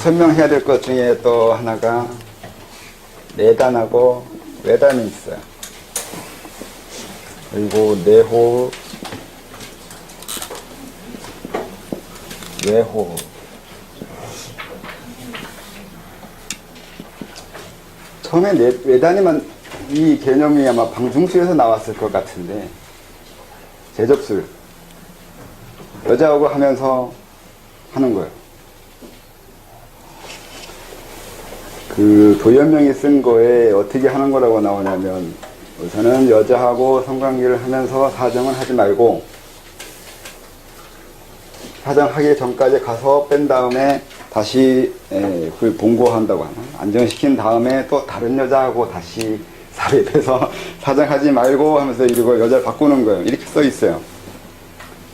설명해야 될 것 중에 또 하나가 내단하고 외단이 있어요. 그리고 내호흡, 외호흡. 처음에 외단이만 이 개념이 아마 방중술에서 나왔을 것 같은데, 제접술 여자하고 하면서 하는 거예요. 그 도연명이 쓴 거에 어떻게 하는 거라고 나오냐면, 우선은 여자하고 성관계를 하면서 사정은 하지 말고 사정하기 전까지 가서 뺀 다음에 다시 그걸 봉고한다고 하나, 안정시킨 다음에 또 다른 여자하고 다시 삽입해서 사정하지 말고 하면서 이러고 여자를 바꾸는 거예요. 이렇게 써 있어요.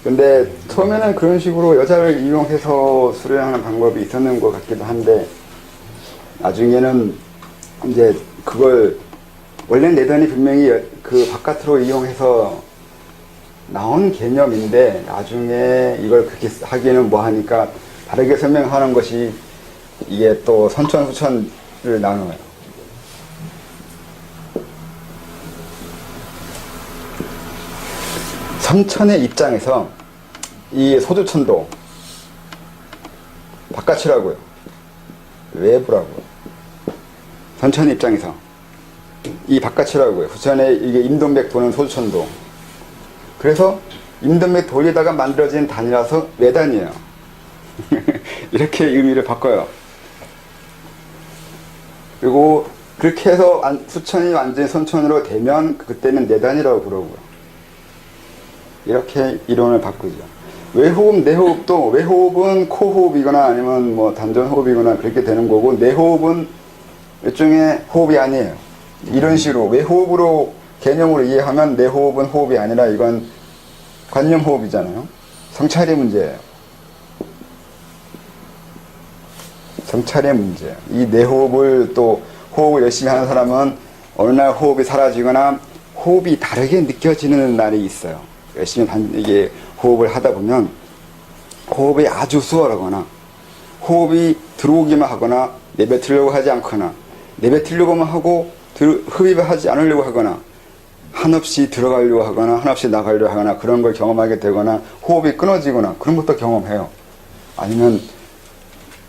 근데 처음에는 그런 식으로 여자를 이용해서 수련하는 방법이 있었는 것 같기도 한데, 나중에는 이제 그걸 원래 내단이 분명히 그 바깥으로 이용해서 나온 개념인데, 나중에 이걸 그렇게 하기에는 뭐 하니까 다르게 설명하는 것이 이게 또 선천, 후천을 나눠요. 선천의 입장에서 이 소주천도 바깥이라고요. 외부라고요. 선천의 입장에서 이 바깥이라고요. 후천에 이게 임동맥 도는 소주천도. 그래서 임동맥 돌리다가 만들어진 단이라서 외단이에요. 이렇게 의미를 바꿔요. 그리고 그렇게 해서 후천이 완전히 선천으로 되면 그때는 내단이라고 부르고요. 이렇게 이론을 바꾸죠. 외호흡, 내호흡도, 외호흡은 코호흡이거나 아니면 뭐 단전호흡이거나 그렇게 되는 거고, 내호흡은 일종의 호흡이 아니에요. 이런 식으로 외호흡으로 개념으로 이해하면 내호흡은 호흡이 아니라 이건 관념호흡이잖아요. 성찰의 문제예요. 성찰의 문제예요. 이 내호흡을 또 호흡을 열심히 하는 사람은 어느 날 호흡이 사라지거나 호흡이 다르게 느껴지는 날이 있어요. 열심히 이게 호흡을 하다 보면 호흡이 아주 수월하거나 호흡이 들어오기만 하거나 내뱉으려고 하지 않거나 내뱉으려고만 하고 흡입을 하지 않으려고 하거나 한없이 들어가려고 하거나 한없이 나가려고 하거나 그런 걸 경험하게 되거나 호흡이 끊어지거나 그런 것도 경험해요. 아니면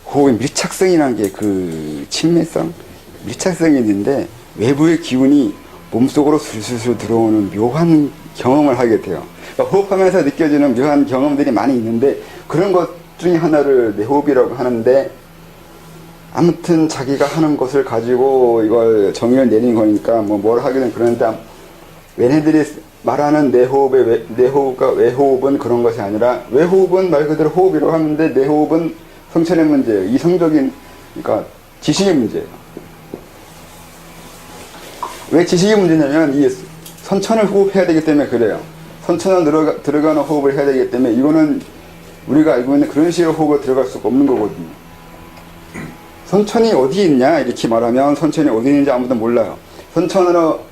호흡의 밀착성이라는 게 그 친밀성? 밀착성이 있는데 외부의 기운이 몸속으로 술술술 들어오는 묘한 경험을 하게 돼요. 그러니까 호흡하면서 느껴지는 묘한 경험들이 많이 있는데 그런 것 중에 하나를 내호흡이라고 하는데, 아무튼 자기가 하는 것을 가지고 이걸 정의를 내린 거니까 뭐 뭘 하기는 그러는데, 얘네들이 말하는 내호흡과 외호흡은 그런 것이 아니라, 외호흡은 말 그대로 호흡이라고 하는데 내호흡은 성찰의 문제예요. 이성적인, 그러니까 지식의 문제예요. 왜 지식의 문제냐면 이 선천을 호흡해야 되기 때문에 그래요. 선천을 들어가는 호흡을 해야 되기 때문에 이거는 우리가 알고 있는 그런 식으로 호흡을 들어갈 수가 없는 거거든요. 선천이 어디 있냐 이렇게 말하면 선천이 어디 있는지 아무도 몰라요.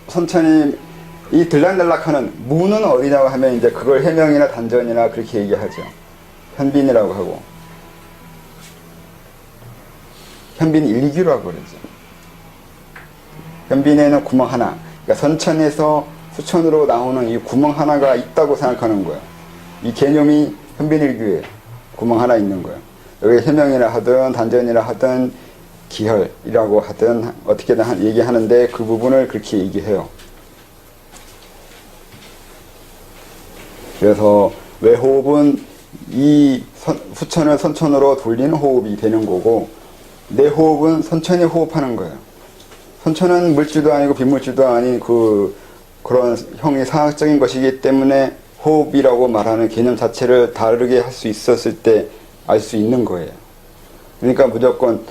선천이 이 들락날락하는 무는 어디냐고 하면 이제 그걸 해명이나 단전이나 그렇게 얘기하죠. 현빈이라고 하고 현빈 일기라고 그러죠. 현빈에는 구멍 하나, 그러니까 선천에서 수천으로 나오는 이 구멍 하나가 있다고 생각하는 거예요. 이 개념이 현빈일규에 구멍 하나 있는 거예요. 여기 해명이라 하든 단전이라 하든 기혈이라고 하든 어떻게든 얘기하는데 그 부분을 그렇게 얘기해요. 그래서 외호흡은 이 후천을 선천으로 돌리는 호흡이 되는 거고, 내호흡은 선천에 호흡하는 거예요. 선천은 물질도 아니고 빈물질도 아닌 그런 형이 상학적인 것이기 때문에 호흡이라고 말하는 개념 자체를 다르게 할 수 있었을 때 알 수 있는 거예요. 그러니까 무조건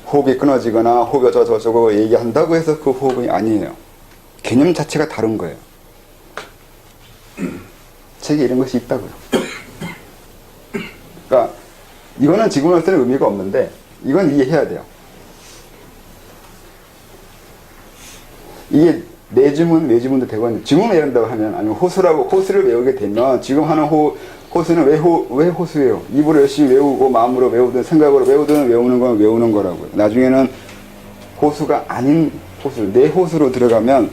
호흡이 끊어지거나 호흡이 어쩌고저쩌고 얘기한다고 해서 그 호흡이 아니에요. 개념 자체가 다른 거예요. 책에 이런 것이 있다고요. 그러니까 이거는 지금으로서는 의미가 없는데 이건 이해해야 돼요. 이게 내주문, 외주문도 되거든요. 지금 외운다고 하면, 아니면 호수를 외우게 되면, 지금 하는 호수는 왜 호수예요? 입으로 열심히 외우고 마음으로 외우든 생각으로 외우든 외우는 건 외우는 거라고요. 나중에는 호수가 아닌 호수, 내 호수로 들어가면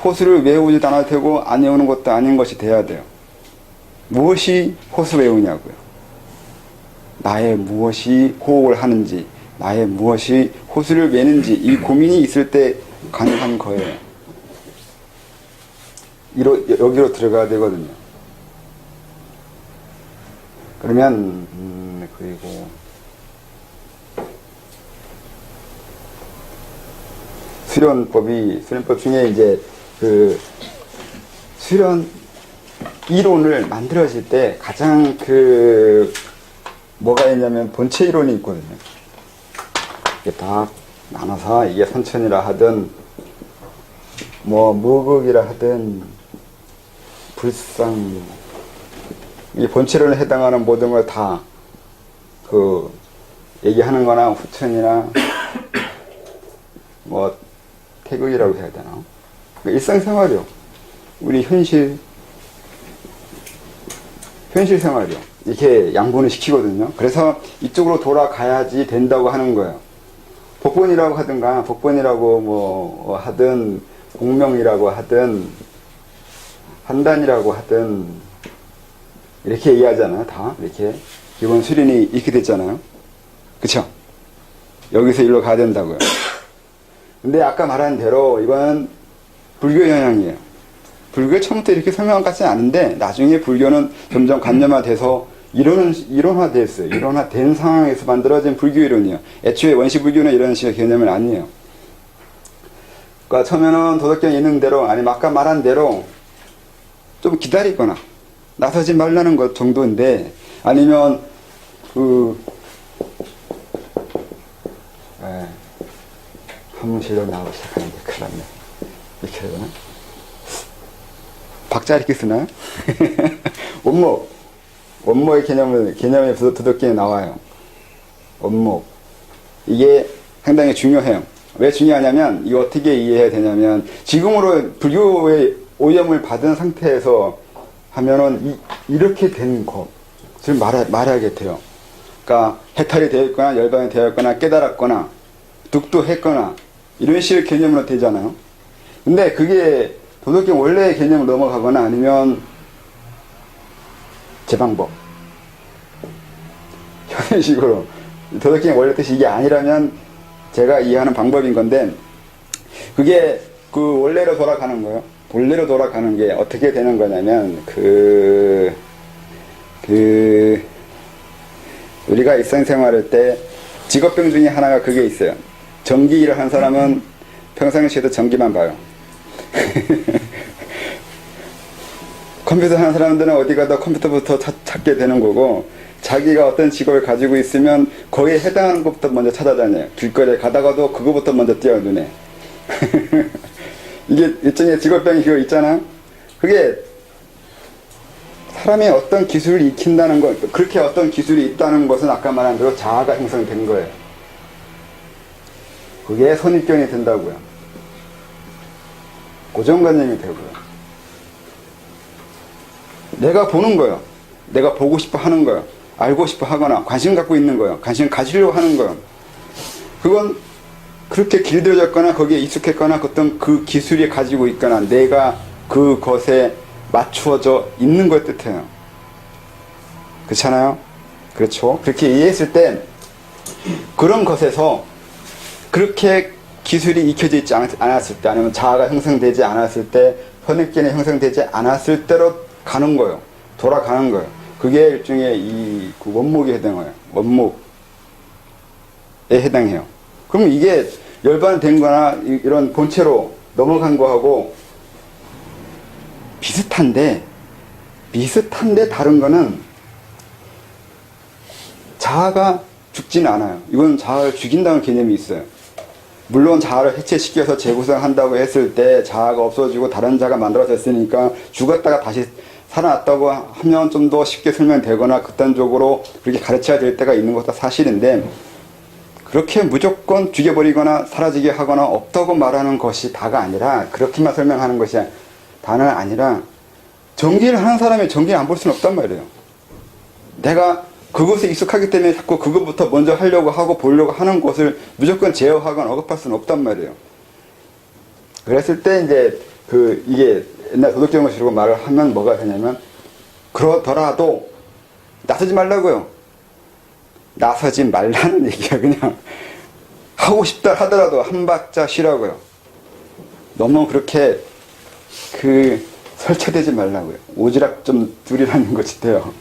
호수를 외우지도 않아도 되고 안 외우는 것도 아닌 것이 돼야 돼요. 무엇이 호수 외우냐고요. 나의 무엇이 호흡을 하는지, 나의 무엇이 호수를 외는지 이 고민이 있을 때 가능한 거예요. 여기로 들어가야 되거든요. 그러면 그리고 수련법 중에 이제 그 수련 이론을 만들어질 때 가장 뭐가 있냐면 본체 이론이 있거든요. 이게 딱 나눠서 이게 선천이라 하든 뭐 무극이라 하든 불상 이 본체론에 해당하는 모든 걸 다 얘기하는 거나 후천이나 뭐 태극이라고 해야 되나? 일상생활이요. 우리 현실 생활이요. 이렇게 양분을 시키거든요. 그래서 이쪽으로 돌아가야지 된다고 하는 거예요. 복본이라고 하든가, 복본이라고 뭐 하든, 공명이라고 하든, 판단이라고 하든, 이렇게 얘기하잖아요. 다. 이렇게. 기본 수련이 이렇게 됐잖아요. 그쵸? 여기서 일로 가야 된다고요. 근데 아까 말한 대로 이건 불교 영향이에요. 불교 처음부터 이렇게 설명한 것 같지는 않은데 나중에 불교는 점점 관념화돼서 이론화됐어요. 이론화된 상황에서 만들어진 불교 이론이에요. 애초에 원시 불교는 이런 식의 개념은 아니에요. 그러니까 처음에는 도덕경에 있는 대로 아니면 아까 말한 대로 좀 기다리거나 나서지 말라는 것 정도인데 아니면 사무실로 나오기 시작하는데 큰일 났네. 이렇게 해야 되나? 박자 이렇게 쓰나요? 원목의 개념의 도덕경에 나와요. 원목. 이게 상당히 중요해요. 왜 중요하냐면, 이거 어떻게 이해해야 되냐면, 지금으로 불교의 오염을 받은 상태에서 하면은, 이렇게 된 것을 말하게 돼요. 그러니까, 해탈이 되어 있거나, 열반이 되어 있거나, 깨달았거나, 득도했거나, 이런 식의 개념으로 되잖아요. 근데 그게 도덕경 원래의 개념으로 넘어가거나 아니면 제 방법 이런 식으로 도덕경의 원래 뜻이 이게 아니라면 제가 이해하는 방법인 건데 그게 원래로 돌아가는 거예요. 본래로 돌아가는 게 어떻게 되는 거냐면 우리가 일상생활할 때 직업병 중에 하나가 그게 있어요. 전기 일을 한 사람은 평상시에도 전기만 봐요. 컴퓨터 하는 사람들은 어디 가도 컴퓨터부터 찾게 되는 거고 자기가 어떤 직업을 가지고 있으면 거기에 해당하는 것부터 먼저 찾아다녀요. 길거리에 가다가도 그거부터 먼저 띄어요, 눈에. 이게 일종의 직업병이 그거 있잖아. 그게 사람의 어떤 기술을 익힌다는 것, 그렇게 어떤 기술이 있다는 것은 아까 말한 대로 자아가 형성된 거예요. 그게 선입견이 된다고요. 고정관념이 되고요. 내가 보는 거예요. 내가 보고 싶어 하는 거예요. 알고 싶어 하거나 관심 갖고 있는 거예요. 관심 가지려고 하는 거예요. 그건 그렇게 길들여졌거나 거기에 익숙했거나 어떤 그 기술이 가지고 있거나 내가 그것에 맞추어져 있는 걸 뜻해요. 그렇잖아요? 그렇죠? 그렇게 이해했을 때 그런 것에서 그렇게 기술이 익혀져 있지 않았을 때 아니면 자아가 형성되지 않았을 때 선입견이 형성되지 않았을 때로 가는 거예요. 돌아가는 거예요. 그게 일종의 그 원목에 해당해요. 원목에 해당해요. 그럼 이게 열반된 거나 이런 본체로 넘어간 거하고 비슷한데 다른 거는 자아가 죽지는 않아요. 이건 자아를 죽인다는 개념이 있어요. 물론 자아를 해체시켜서 재구성한다고 했을 때 자아가 없어지고 다른 자가 만들어졌으니까 죽었다가 다시 살아났다고 하면 좀 더 쉽게 설명되거나 극단적으로 그렇게 가르쳐야 될 때가 있는 것도 사실인데 그렇게 무조건 죽여버리거나 사라지게 하거나 없다고 말하는 것이 다가 아니라 그렇게만 설명하는 것이 다는 아니라 전기를 하는 사람이 전기를 안 볼 수는 없단 말이에요. 내가 그것에 익숙하기 때문에 자꾸 그것부터 먼저 하려고 하고 보려고 하는 것을 무조건 제어하거나 억압할 수는 없단 말이에요. 그랬을 때 이제 이게 옛날 도덕적인 것이라고 말을 하면 뭐가 되냐면, 그러더라도 나서지 말라고요. 나서지 말라는 얘기야. 그냥 하고 싶다 하더라도 한 박자 쉬라고요. 너무 그렇게 설쳐되지 말라고요. 오지랖 좀 두리라는 것이 돼요.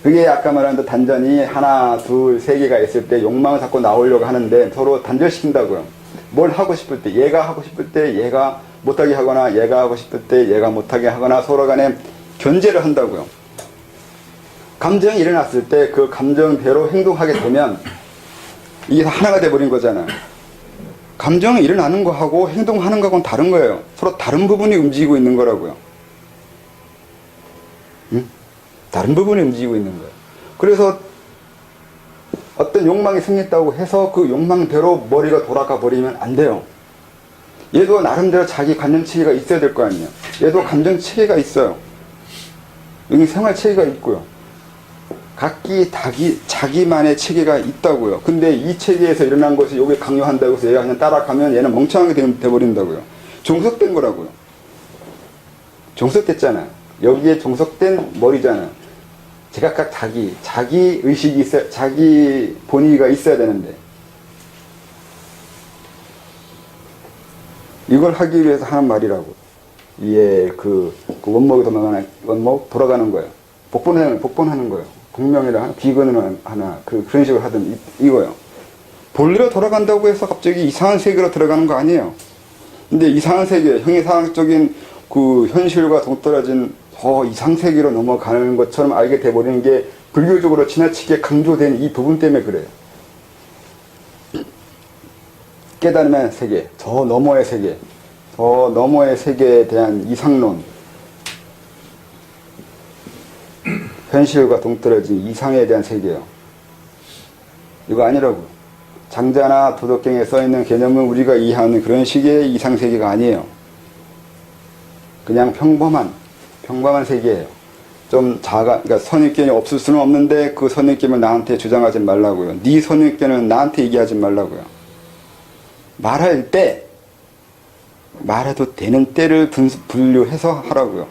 그게 아까 말한 그 단전이 하나, 둘, 세 개가 있을 때 욕망을 자꾸 나오려고 하는데 서로 단절시킨다고요. 뭘 하고 싶을 때, 얘가 하고 싶을 때 얘가 못하게 하거나, 얘가 하고 싶을 때 얘가 못하게 하거나 서로 간에 견제를 한다고요. 감정이 일어났을 때 그 감정대로 행동하게 되면 이게 하나가 돼버린 거잖아요. 감정이 일어나는 거하고 행동하는 거하고는 다른 거예요. 서로 다른 부분이 움직이고 있는 거라고요. 응? 다른 부분이 움직이고 있는 거예요. 그래서 어떤 욕망이 생겼다고 해서 그 욕망대로 머리가 돌아가 버리면 안 돼요. 얘도 나름대로 자기 관념 체계가 있어야 될 거 아니에요. 얘도 감정 체계가 있어요. 여기 생활 체계가 있고요. 각기 자기만의 체계가 있다고요. 근데 이 체계에서 일어난 것이 여기 강요한다고 해서 얘가 그냥 따라가면 얘는 멍청하게 돼버린다고요. 종속된 거라고요. 종속됐잖아요. 여기에 종속된 머리잖아요. 제각각 자기 의식이 있어야, 자기 본의가 있어야 되는데, 이걸 하기 위해서 하는 말이라고. 위에 원목이 돌아가는 거예요. 복본하는 거예요. 공명이라 하나, 비근을 하나, 그런 식으로 하든, 이거요. 본래로 돌아간다고 해서 갑자기 이상한 세계로 들어가는 거 아니에요. 근데 이상한 세계, 형이상학적인 현실과 동떨어진 이상세계로 넘어가는 것처럼 알게 돼버리는 게 불교적으로 지나치게 강조된 이 부분 때문에 그래요. 깨달음의 세계, 저 너머의 세계, 저 너머의 세계에 대한 이상론, 현실과 동떨어진 이상에 대한 세계요. 이거 아니라고. 장자나 도덕경에 써있는 개념은 우리가 이해하는 그런 식의 이상세계가 아니에요. 그냥 평범한 세계예요. 좀 그러니까 선입견이 없을 수는 없는데 그 선입견을 나한테 주장하지 말라고요. 네 선입견은 나한테 얘기하지 말라고요. 말할 때, 말해도 되는 때를 분류해서 하라고요.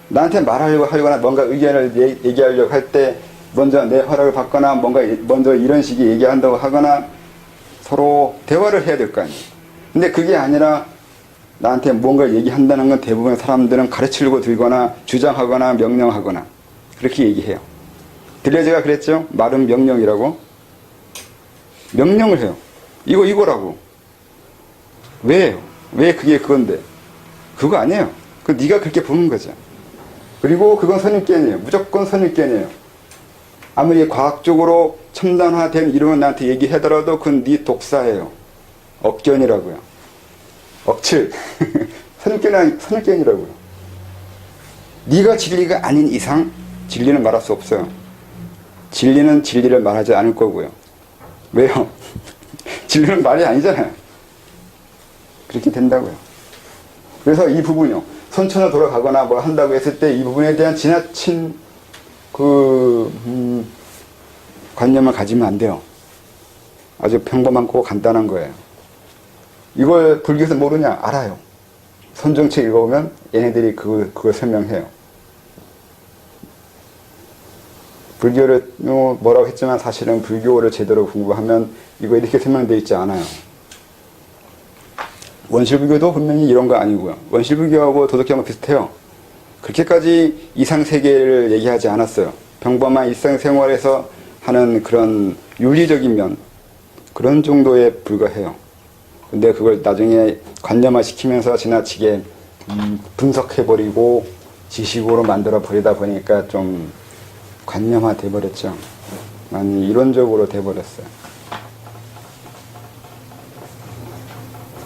나한테 하려거나 뭔가 의견을 얘기하려고 할 때 먼저 내 허락을 받거나 먼저 이런 식의 얘기한다고 하거나 서로 대화를 해야 될 거 아니에요. 근데 그게 아니라 나한테 뭔가 얘기한다는 건 대부분의 사람들은 가르치려고 들거나 주장하거나 명령하거나 그렇게 얘기해요. 들레즈가 그랬죠? 말은 명령이라고. 명령을 해요. 이거라고. 왜요? 왜 그게 그건데? 그거 아니에요. 네가 그렇게 보는 거죠. 그리고 그건 선입견이에요. 무조건 선입견이에요. 아무리 과학적으로 첨단화된 이론을 나한테 얘기하더라도 그건 네 독사예요. 억견이라고요. 억칠. 선입견이라고요. 네가 진리가 아닌 이상 진리는 말할 수 없어요. 진리는 진리를 말하지 않을 거고요. 왜요? 진리는 말이 아니잖아요. 그렇게 된다고요. 그래서 이 부분이요. 선천을 돌아가거나 뭘 한다고 했을 때 이 부분에 대한 지나친 관념을 가지면 안 돼요. 아주 평범하고 간단한 거예요. 이걸 불교에서 모르냐? 알아요. 선정책 읽어보면 얘네들이 그걸 설명해요. 불교를 뭐라고 했지만 사실은 불교를 제대로 공부하면 이거 이렇게 설명되어 있지 않아요. 원실불교도 분명히 이런 거 아니고요. 원실불교하고 도덕경은 비슷해요. 그렇게까지 이상세계를 얘기하지 않았어요. 평범한 일상생활에서 하는 그런 윤리적인 면, 그런 정도에 불과해요. 근데 그걸 나중에 관념화 시키면서 지나치게 분석해버리고 지식으로 만들어버리다 보니까 좀 관념화 돼버렸죠. 많이 이론적으로 돼버렸어요.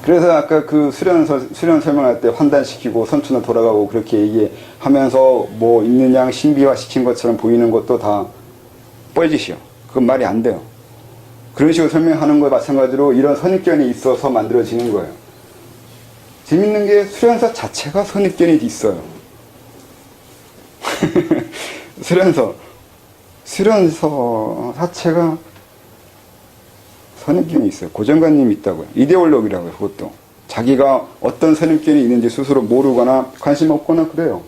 그래서 아까 수련 설명할 때 환단시키고 선천을 돌아가고 그렇게 얘기하면서 뭐 있는 양 신비화 시킨 것처럼 보이는 것도 다 뻘짓이요. 그건 말이 안 돼요. 그런 식으로 설명하는 거에 마찬가지로 이런 선입견이 있어서 만들어지는 거예요. 재밌는 게 수련사 자체가 선입견이 있어요. 수련서 자체가 선입견이 있어요. 고정관념이 있다고요. 이데올로기라고요. 그것도 자기가 어떤 선입견이 있는지 스스로 모르거나 관심 없거나 그래요.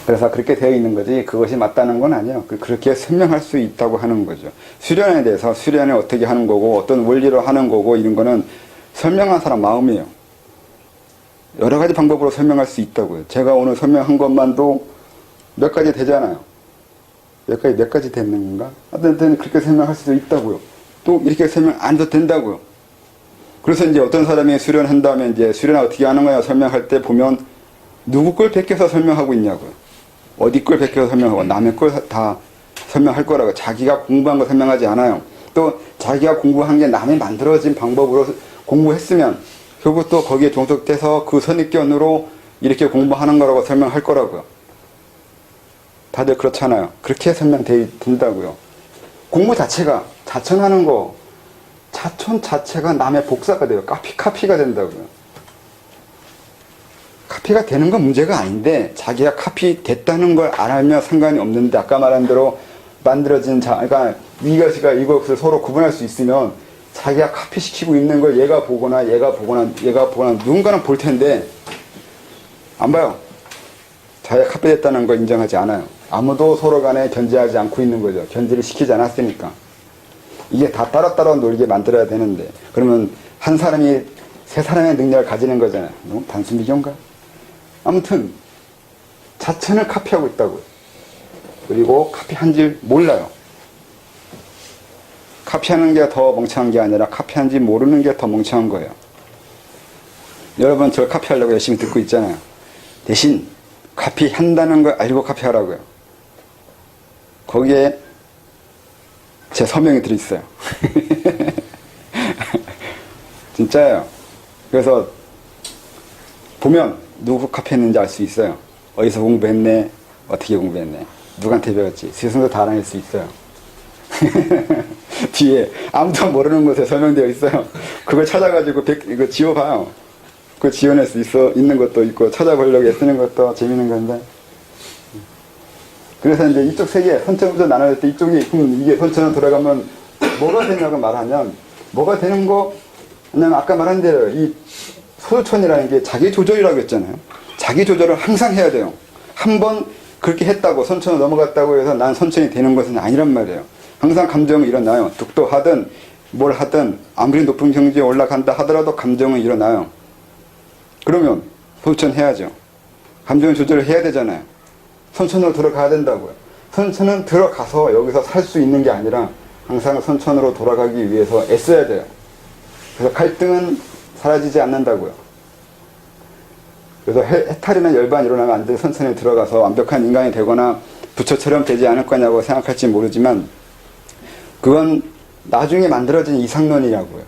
그래서 그렇게 되어 있는 거지 그것이 맞다는 건 아니에요. 그렇게 설명할 수 있다고 하는 거죠. 수련에 대해서 수련을 어떻게 하는 거고 어떤 원리로 하는 거고 이런 거는 설명한 사람 마음이에요. 여러 가지 방법으로 설명할 수 있다고요. 제가 오늘 설명한 것만도 몇 가지 되잖아요. 몇 가지 되는 건가? 하여튼 그렇게 설명할 수도 있다고요. 또 이렇게 설명 안 해도 된다고요. 그래서 이제 어떤 사람이 수련한 다음에 이제 수련을 어떻게 하는 거야 설명할 때 보면 누구 걸 베껴서 설명하고 있냐고요. 어디 걸 베껴서 설명하고 남의 걸 다 설명할 거라고. 자기가 공부한 거 설명하지 않아요. 또 자기가 공부한 게 남이 만들어진 방법으로 공부했으면 결국 또 거기에 종속돼서 그 선입견으로 이렇게 공부하는 거라고 설명할 거라고요. 다들 그렇잖아요. 그렇게 설명된다고요. 공부 자체가 자천하는 거 자천 자체가 남의 복사가 돼요. 카피가 된다고요. 카피가 되는 건 문제가 아닌데 자기가 카피 됐다는 걸 알면 상관이 없는데 아까 말한 대로 만들어진 그러니까 이것이가 이것을 서로 구분할 수 있으면 자기가 카피시키고 있는 걸 얘가 보거나 누군가는 볼 텐데 안 봐요. 자기가 카피됐다는 걸 인정하지 않아요. 아무도 서로 간에 견제하지 않고 있는 거죠. 견제를 시키지 않았으니까. 이게 다 따로따로 놀게 만들어야 되는데 그러면 한 사람이 세 사람의 능력을 가지는 거잖아요. 너무 단순 비교인가? 아무튼 자천을 카피하고 있다고요. 그리고 카피한 줄 몰라요. 카피하는 게 더 멍청한 게 아니라 카피한지 모르는 게 더 멍청한 거예요. 여러분 저를 카피하려고 열심히 듣고 있잖아요. 대신 카피한다는 걸 알고 카피하라고요. 거기에 제 서명이 들어있어요. 진짜예요. 그래서 보면 누구 카피했는지 알 수 있어요. 어디서 공부했네, 어떻게 공부했네, 누구한테 배웠지, 스스로 다 알아낼 수 있어요. 뒤에 아무도 모르는 곳에 설명되어 있어요. 그걸 찾아가지고 이거 지워봐요. 그거 지워낼 수 있는 것도 있고 찾아보려고 애쓰는 것도 재밌는 건데. 그래서 이제 이쪽 세 개, 선천부터 나눠질 때 이쪽이 이게 선천으로 돌아가면 뭐가 되냐고 말하면 뭐가 되는 거 그냥 아까 말한 대로 이 소유천이라는 게 자기 조절이라고 했잖아요. 자기 조절을 항상 해야 돼요. 한번 그렇게 했다고 선천으로 넘어갔다고 해서 난 선천이 되는 것은 아니란 말이에요. 항상 감정은 일어나요. 득도 하든 뭘 하든 아무리 높은 경지에 올라간다 하더라도 감정은 일어나요. 그러면 소유천 해야죠. 감정을 조절을 해야 되잖아요. 선천으로 들어가야 된다고요. 선천은 들어가서 여기서 살 수 있는 게 아니라 항상 선천으로 돌아가기 위해서 애써야 돼요. 그래서 갈등은 사라지지 않는다고요. 그래서 해탈이나 열반이 일어나면 안 돼. 선천에 들어가서 완벽한 인간이 되거나 부처처럼 되지 않을 거냐고 생각할지 모르지만 그건 나중에 만들어진 이상론이라고요.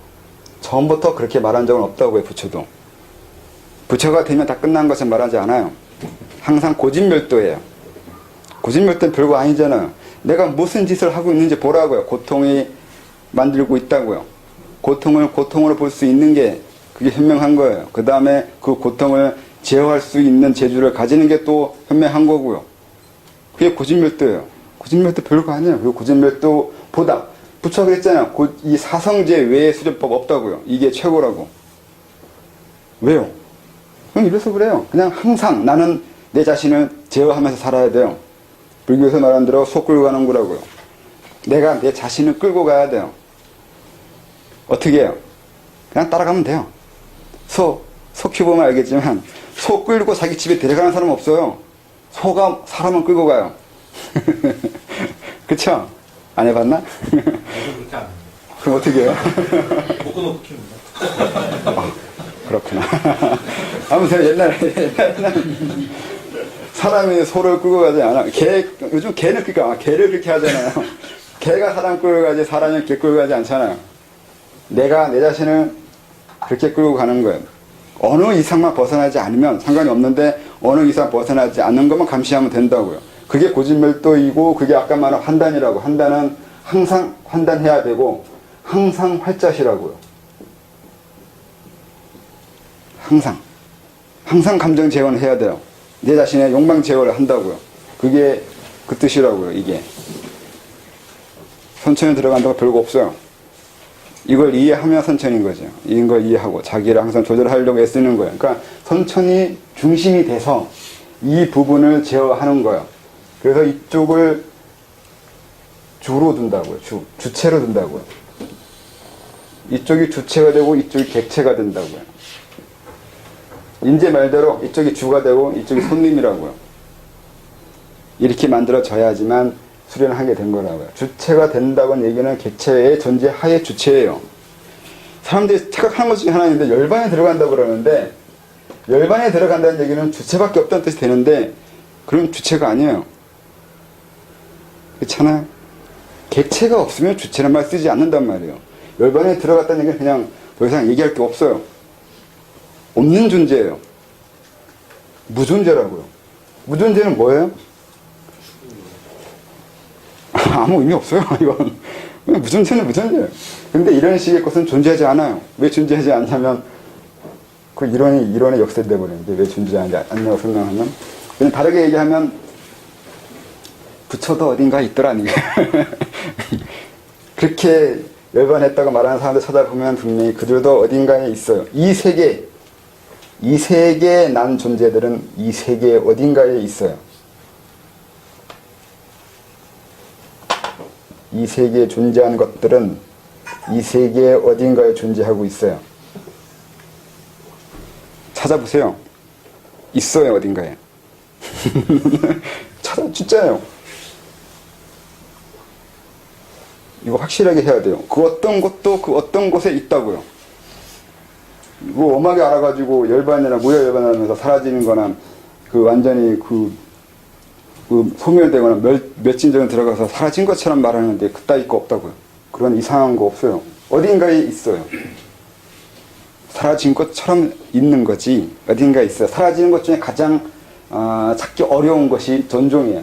처음부터 그렇게 말한 적은 없다고요. 부처도. 부처가 되면 다 끝난 것은 말하지 않아요. 항상 고진멸도예요. 고진멸도는 별거 아니잖아요. 내가 무슨 짓을 하고 있는지 보라고요. 고통이 만들고 있다고요. 고통을 고통으로 볼 수 있는 게 그게 현명한 거예요. 그 다음에 그 고통을 제어할 수 있는 재주를 가지는 게 또 현명한 거고요. 그게 고진멸도예요. 고진멸도 별거 아니에요. 그리고 고진멸도보다 부처가 그랬잖아요. 이 사성제 외의 수련법 없다고요. 이게 최고라고. 왜요? 그럼 이래서 그래요. 그냥 항상 나는 내 자신을 제어하면서 살아야 돼요. 불교에서 말한 대로 소 끌고 가는 거라고요. 내가 내 자신을 끌고 가야 돼요. 어떻게 해요? 그냥 따라가면 돼요. 소 키워보면 알겠지만 소 끌고 자기 집에 데려가는 사람은 없어요. 소가 사람은 끌고 가요. 그쵸? 안 해봤나? 그렇게 안 해요. 그럼 어떻게 해요? 묶어놓고 키웁니다. 그렇구나. 아무튼 옛날에는 사람이 소를 끌고 가지 않아. 요즘 개는 그러니까 개를 그렇게 하잖아요. 개가 사람 끌고 가지 사람이 개 끌고 가지 않잖아요. 내가 내 자신을 그렇게 끌고 가는 거예요. 어느 이상만 벗어나지 않으면 상관이 없는데 어느 이상 벗어나지 않는 것만 감시하면 된다고요. 그게 고진멸도이고 그게 아까 말한 환단이라고. 환단은 항상 환단해야 되고 항상 활자시라고요. 항상. 항상 감정 제어는 해야 돼요. 내 자신의 욕망 제어를 한다고요. 그게 그 뜻이라고요. 이게 선천에 들어간다고 별거 없어요. 이걸 이해하면 선천인 거죠. 이걸 이해하고 자기를 항상 조절하려고 애쓰는 거예요. 그러니까 선천이 중심이 돼서 이 부분을 제어하는 거예요. 그래서 이쪽을 주로 둔다고요. 주체로 둔다고요. 이쪽이 주체가 되고 이쪽이 객체가 된다고요. 인제 말대로 이쪽이 주가 되고 이쪽이 손님이라고요. 이렇게 만들어져야지만 수련을 하게 된 거라고요. 주체가 된다는 얘기는 객체의 존재하에 주체예요. 사람들이 착각하는 것 중에 하나 있는데 열반에 들어간다고 그러는데 열반에 들어간다는 얘기는 주체밖에 없다는 뜻이 되는데 그럼 주체가 아니에요. 그렇잖아요. 객체가 없으면 주체란 말 쓰지 않는단 말이에요. 열반에 들어갔다는 얘기는 그냥 더 이상 얘기할 게 없어요. 없는 존재예요. 무존재라고요. 무존재는 뭐예요? 아무 의미 없어요. 이건 그냥 무존재는 무존재예요. 근데 이런 식의 것은 존재하지 않아요. 왜 존재하지 않냐면 그 이론의 역설이 돼버리는데 왜 존재하지 않냐고 설명하면 그냥 다르게 얘기하면 부처도 어딘가에 있더라는 게 그렇게 열반했다고 말하는 사람들 찾아보면 분명히 그들도 어딘가에 있어요. 이 세계에 난 존재들은 이 세계 어딘가에 있어요. 이 세계에 존재하는 것들은 이 세계 어딘가에 존재하고 있어요. 찾아보세요. 있어요, 어딘가에. 진짜예요. 이거 확실하게 해야 돼요. 그 어떤 것도 그 어떤 곳에 있다고요. 이거 엄하게 알아가지고 열반이나 무여열반하면서 사라지는 거나 그 완전히 그 소멸되거나 멸진전에 들어가서 사라진 것처럼 말하는데 그따위 거 없다고요. 그런 이상한 거 없어요. 어딘가에 있어요. 사라진 것처럼 있는 거지 어딘가에 있어요. 사라지는 것 중에 가장 찾기 어려운 것이 전종이에요.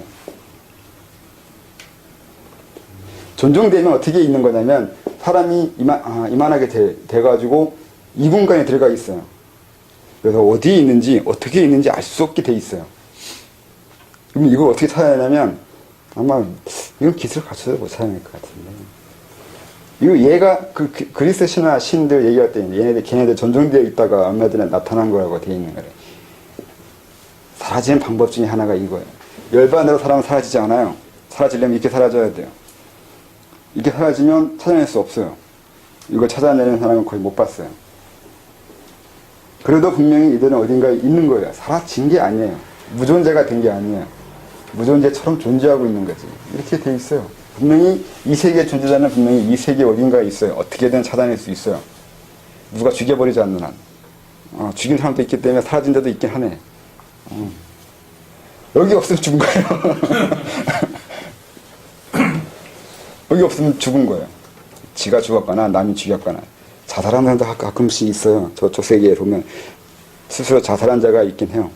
전종되면 어떻게 있는 거냐면 사람이 이만하게 돼가지고 이 공간에 들어가 있어요. 그래서 어디에 있는지 어떻게 있는지 알 수 없게 돼 있어요. 그럼 이걸 어떻게 찾아내냐면 아마 이건 기술을 갖춰서 못 찾아낼 것 같은데 이거 얘가 그리스 신화 신들 얘기할 때 걔네들 전종되어 있다가 얼마 전에 나타난 거라고 돼 있는 거래. 사라지는 방법 중에 하나가 이거예요. 열반으로 사람은 사라지지 않아요. 사라지려면 이렇게 사라져야 돼요. 이렇게 사라지면 찾아낼 수 없어요. 이걸 찾아내는 사람은 거의 못 봤어요. 그래도 분명히 이들은 어딘가에 있는 거예요. 사라진 게 아니에요. 무존재가 된 게 아니에요. 무존재처럼 존재하고 있는 거지. 이렇게 돼 있어요. 분명히 이 세계의 존재자는 분명히 이 세계 어딘가에 있어요. 어떻게든 찾아낼 수 있어요. 누가 죽여버리지 않는 한. 죽인 사람도 있기 때문에 사라진 데도 있긴 하네. 여기 없으면 죽은 거예요. 여기 없으면 죽은 거예요. 지가 죽었거나 남이 죽였거나. 자살하는 사람도 가끔씩 있어요. 저쪽 세계에 보면 스스로 자살한 자가 있긴 해요.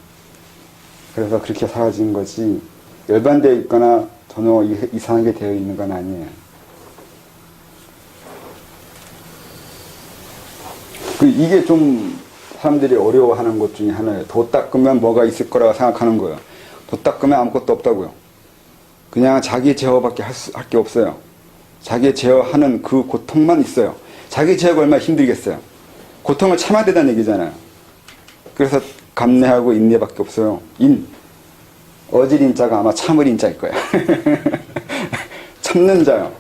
그래서 그렇게 사라진 거지 열반되어 있거나 전혀 이상하게 되어 있는 건 아니에요. 이게 좀 사람들이 어려워하는 것 중에 하나예요. 도 닦으면 뭐가 있을 거라고 생각하는 거예요. 도 닦으면 아무것도 없다고요. 그냥 자기 제어밖에 할 게 없어요. 자기 제어하는 그 고통만 있어요. 자기 제어가 얼마나 힘들겠어요. 고통을 참아야 된다는 얘기잖아요. 그래서 감내하고 인내밖에 없어요. 어질 인자가 아마 참을 인자일 거예요. 참는 자요.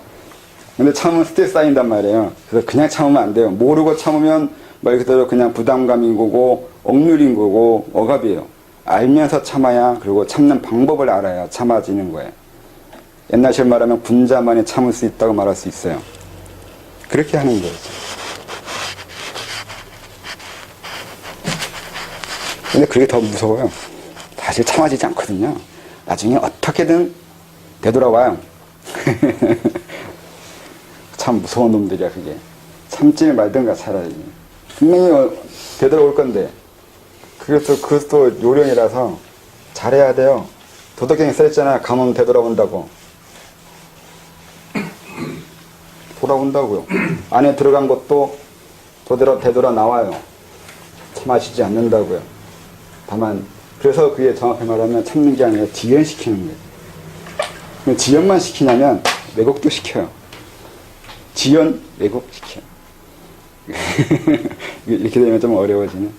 근데 참으면 스트레스 쌓인단 말이에요. 그래서 그냥 참으면 안 돼요. 모르고 참으면 말 그대로 그냥 부담감인 거고 억눌린 거고 억압이에요. 알면서 참아야 그리고 참는 방법을 알아야 참아지는 거예요. 옛날식으로 말하면 군자만이 참을 수 있다고 말할 수 있어요. 그렇게 하는 거죠. 근데 그게 더 무서워요. 사실 참아지지 않거든요. 나중에 어떻게든 되돌아와요. 참 무서운 놈들이야 그게. 참지 말든가 차라리. 분명히 되돌아올 건데 그것도 요령이라서 잘해야 돼요. 도덕경에 써있잖아요. 가면 되돌아온다고. 돌아온다고요. 안에 들어간 것도 되돌아 나와요. 참아지지 않는다고요. 다만 그래서 그게 정확히 말하면 참는 게 아니라 지연시키는 거예요. 그럼 지연만 시키냐면 왜곡도 시켜요. 지연, 왜곡 시켜요. 이렇게 되면 좀 어려워지네.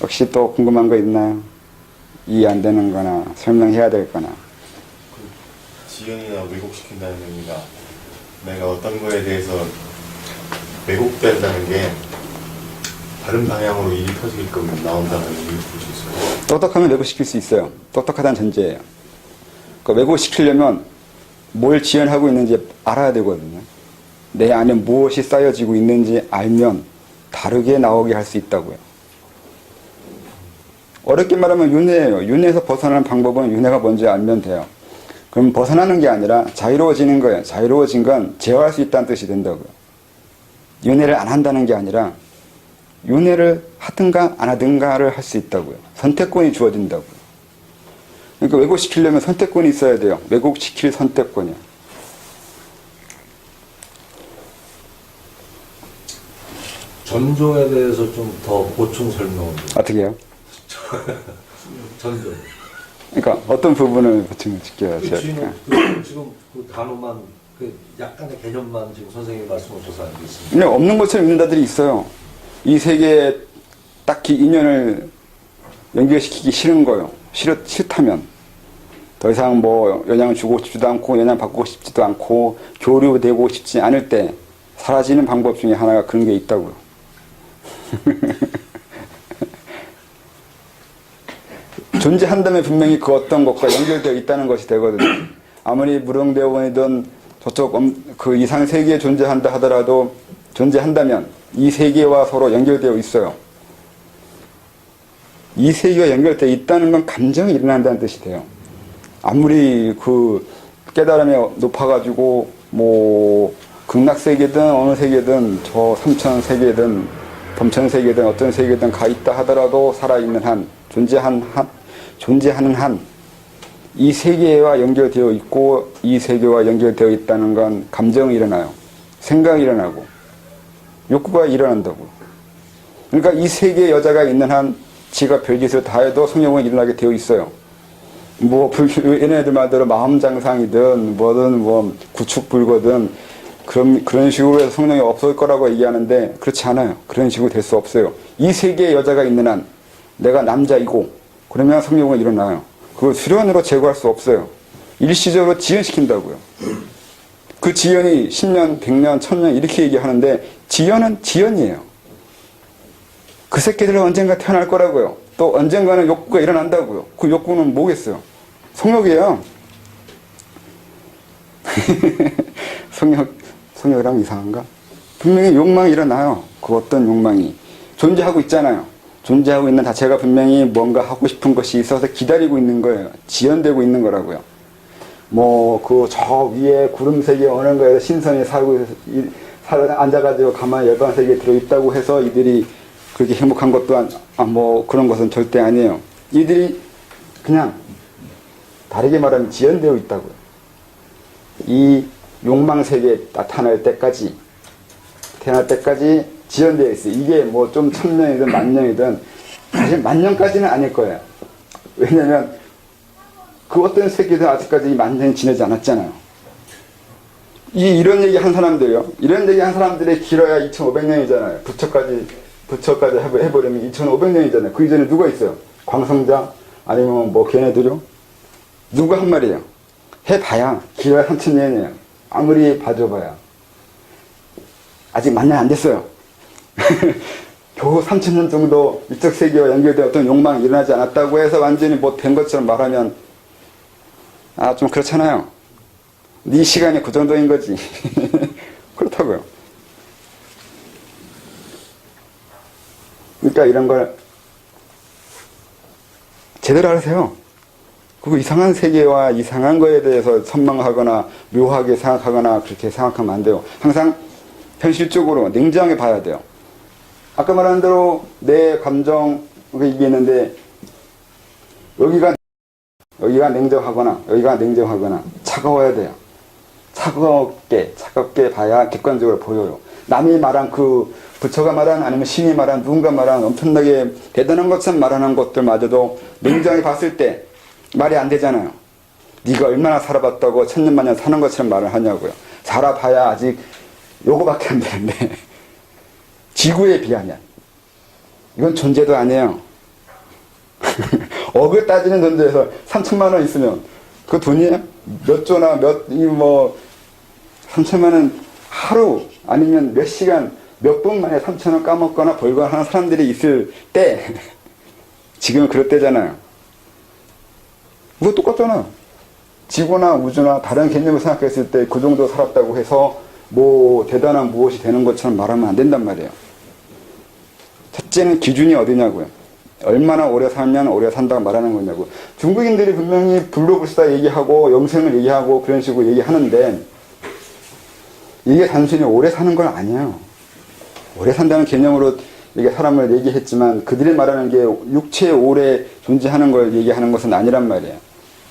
혹시 또 궁금한 거 있나요? 이해 안 되는 거나 설명해야 될 거나. 지연이나 왜곡시킨다는 의미가 내가 어떤 거에 대해서 왜곡된다는 게 다른 방향으로 일이 터지게끔 나온다는 의미를 볼 수 있어요. 똑똑하면 왜곡시킬 수 있어요. 똑똑하다는 전제예요. 그러니까 왜곡시키려면 뭘 지연하고 있는지 알아야 되거든요. 내 안에 무엇이 쌓여지고 있는지 알면 다르게 나오게 할 수 있다고요. 어렵게 말하면 윤회예요. 윤회에서 벗어나는 방법은 윤회가 뭔지 알면 돼요. 그럼 벗어나는 게 아니라 자유로워지는 거예요. 자유로워진 건 제어할 수 있다는 뜻이 된다고요. 윤회를 안 한다는 게 아니라 윤회를 하든가 안 하든가를 할 수 있다고요. 선택권이 주어진다고요. 그러니까 왜곡시키려면 선택권이 있어야 돼요. 왜곡시킬 선택권이요. 전종에 대해서 좀 더 보충 설명을. 어떻게 해요? 전종. 그러니까 어떤 부분을 보충을 시켜요? 지금 그 단어만, 그 약간의 개념만 지금 선생님이 말씀하셔서 알고 있습니다. 그냥 없는 것처럼 믿는다들이 있어요. 이 세계에 딱히 인연을 연결시키기 싫은 거예요. 싫다면 더 이상 뭐 영향을 주고 싶지도 않고 영향 받고 싶지도 않고 교류되고 싶지 않을 때 사라지는 방법 중에 하나가 그런 게 있다고요. 존재한다면 분명히 그 어떤 것과 연결되어 있다는 것이 되거든요. 아무리 무릉대원이든 저쪽 그 이상 세계에 존재한다 하더라도 존재한다면 이 세계와 서로 연결되어 있어요. 이 세계와 연결되어 있다는 건 감정이 일어난다는 뜻이 돼요. 아무리 그 깨달음이 높아가지고 뭐 극락세계든 어느 세계든 저 삼천세계든 범천세계든 어떤 세계든 가 있다 하더라도 살아있는 한 존재하는 한 이 세계와 연결되어 있고 이 세계와 연결되어 있다는 건 감정이 일어나요. 생각이 일어나고 욕구가 일어난다고. 그러니까 이 세계에 여자가 있는 한 지가 별짓을 다 해도 성욕은 일어나게 되어 있어요. 뭐 얘네들 말대로 마음장상이든 뭐든 뭐 구축불거든 그런 식으로 해서 성령이 없을 거라고 얘기하는데 그렇지 않아요. 그런 식으로 될 수 없어요. 이 세계에 여자가 있는 한 내가 남자이고 그러면 성욕은 일어나요. 그걸 수련으로 제거할 수 없어요. 일시적으로 지연시킨다고요. 그 지연이 10년, 100년, 1000년 이렇게 얘기하는데 지연은 지연이에요. 그 새끼들은 언젠가 태어날 거라고요. 또 언젠가는 욕구가 일어난다고요. 그 욕구는 뭐겠어요? 성욕이에요. 성욕이랑 이상한가? 분명히 욕망이 일어나요. 그 어떤 욕망이. 존재하고 있잖아요. 존재하고 있는 자체가 분명히 뭔가 하고 싶은 것이 있어서 기다리고 있는 거예요. 지연되고 있는 거라고요. 뭐, 저 위에 구름 세계 어느 거에서 신선히 살고, 앉아가지고 가만히 열반 세계에 들어있다고 해서 이들이 그렇게 행복한 것도 뭐 그런 것은 절대 아니에요. 이들이 그냥 다르게 말하면 지연되어 있다고요. 이 욕망 세계에 나타날 때까지, 태어날 때까지 지연되어 있어요. 이게 뭐 좀 1000년이든 10,000년이든 사실 10,000년까지는 아닐 거예요. 왜냐면 그 어떤 세계도 아직까지 10,000년이 지내지 않았잖아요. 이런 얘기 한 사람들이요. 이런 얘기 한 사람들이 길어야 2500년이잖아요. 부처까지 해버리면 2500년이잖아요. 그 이전에 누가 있어요? 광성자? 아니면 뭐 걔네들요? 누가 한 말이에요? 해봐야 길어야 3000년이에요. 아무리 봐줘봐야. 아직 10,000년 안 됐어요. 겨우 3000년 정도 이쪽 세계와 연결된 어떤 욕망이 일어나지 않았다고 해서 완전히 뭐 된 것처럼 말하면 좀 그렇잖아요. 네 시간이 그 정도인 거지. 그렇다고요. 그러니까 이런 걸 제대로 하세요. 그리고 이상한 세계와 이상한 거에 대해서 선망하거나 묘하게 생각하거나 그렇게 생각하면 안 돼요. 항상 현실적으로 냉정하게 봐야 돼요. 아까 말한 대로 내 감정 얘기했는데 여기가 냉정하거나 여기가 냉정하거나 차가워야 돼요. 차갑게 봐야 객관적으로 보여요. 남이 말한 그 부처가 말한 아니면 신이 말한 누군가 말한 엄청나게 대단한 것처럼 말하는 것들마저도 냉정히 봤을 때 말이 안 되잖아요. 네가 얼마나 살아봤다고 천년만년 사는 것처럼 말을 하냐고요. 살아봐야 아직 요거밖에 안 되는데 지구에 비하면 이건 존재도 아니에요. 억을 따지는 존재에서 3천만 원 있으면 그 돈이에요? 몇 조나 3천만 원 하루 아니면 몇 시간 몇 분 만에 3천 원 까먹거나 벌거나 하는 사람들이 있을 때 지금은 그럴 때잖아요. 이거 똑같잖아. 지구나 우주나 다른 개념을 생각했을 때 그 정도 살았다고 해서 뭐 대단한 무엇이 되는 것처럼 말하면 안 된단 말이에요. 첫째는 기준이 어디냐고요. 얼마나 오래 살면 오래 산다고 말하는 거냐고. 중국인들이 분명히 불로불사 얘기하고 영생을 얘기하고 그런 식으로 얘기하는데 이게 단순히 오래 사는 건 아니에요. 오래 산다는 개념으로 이게 사람을 얘기했지만 그들이 말하는 게 육체에 오래 존재하는 걸 얘기하는 것은 아니란 말이에요.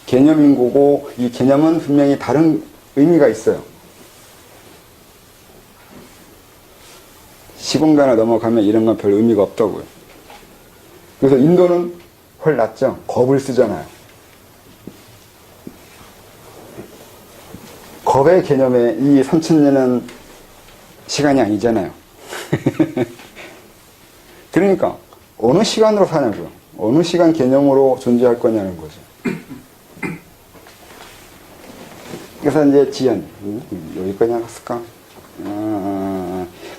개념인 거고 이 개념은 분명히 다른 의미가 있어요. 시공간을 넘어가면 이런 건 별 의미가 없다고요. 그래서 인도는 훨 낫죠. 겁을 쓰잖아요. 겁의 개념에 이 3,000년은 시간이 아니잖아요. 그러니까 어느 시간으로 사냐고요. 어느 시간 개념으로 존재할 거냐는 거죠. 그래서 이제 지연 여기까지 나갔을까?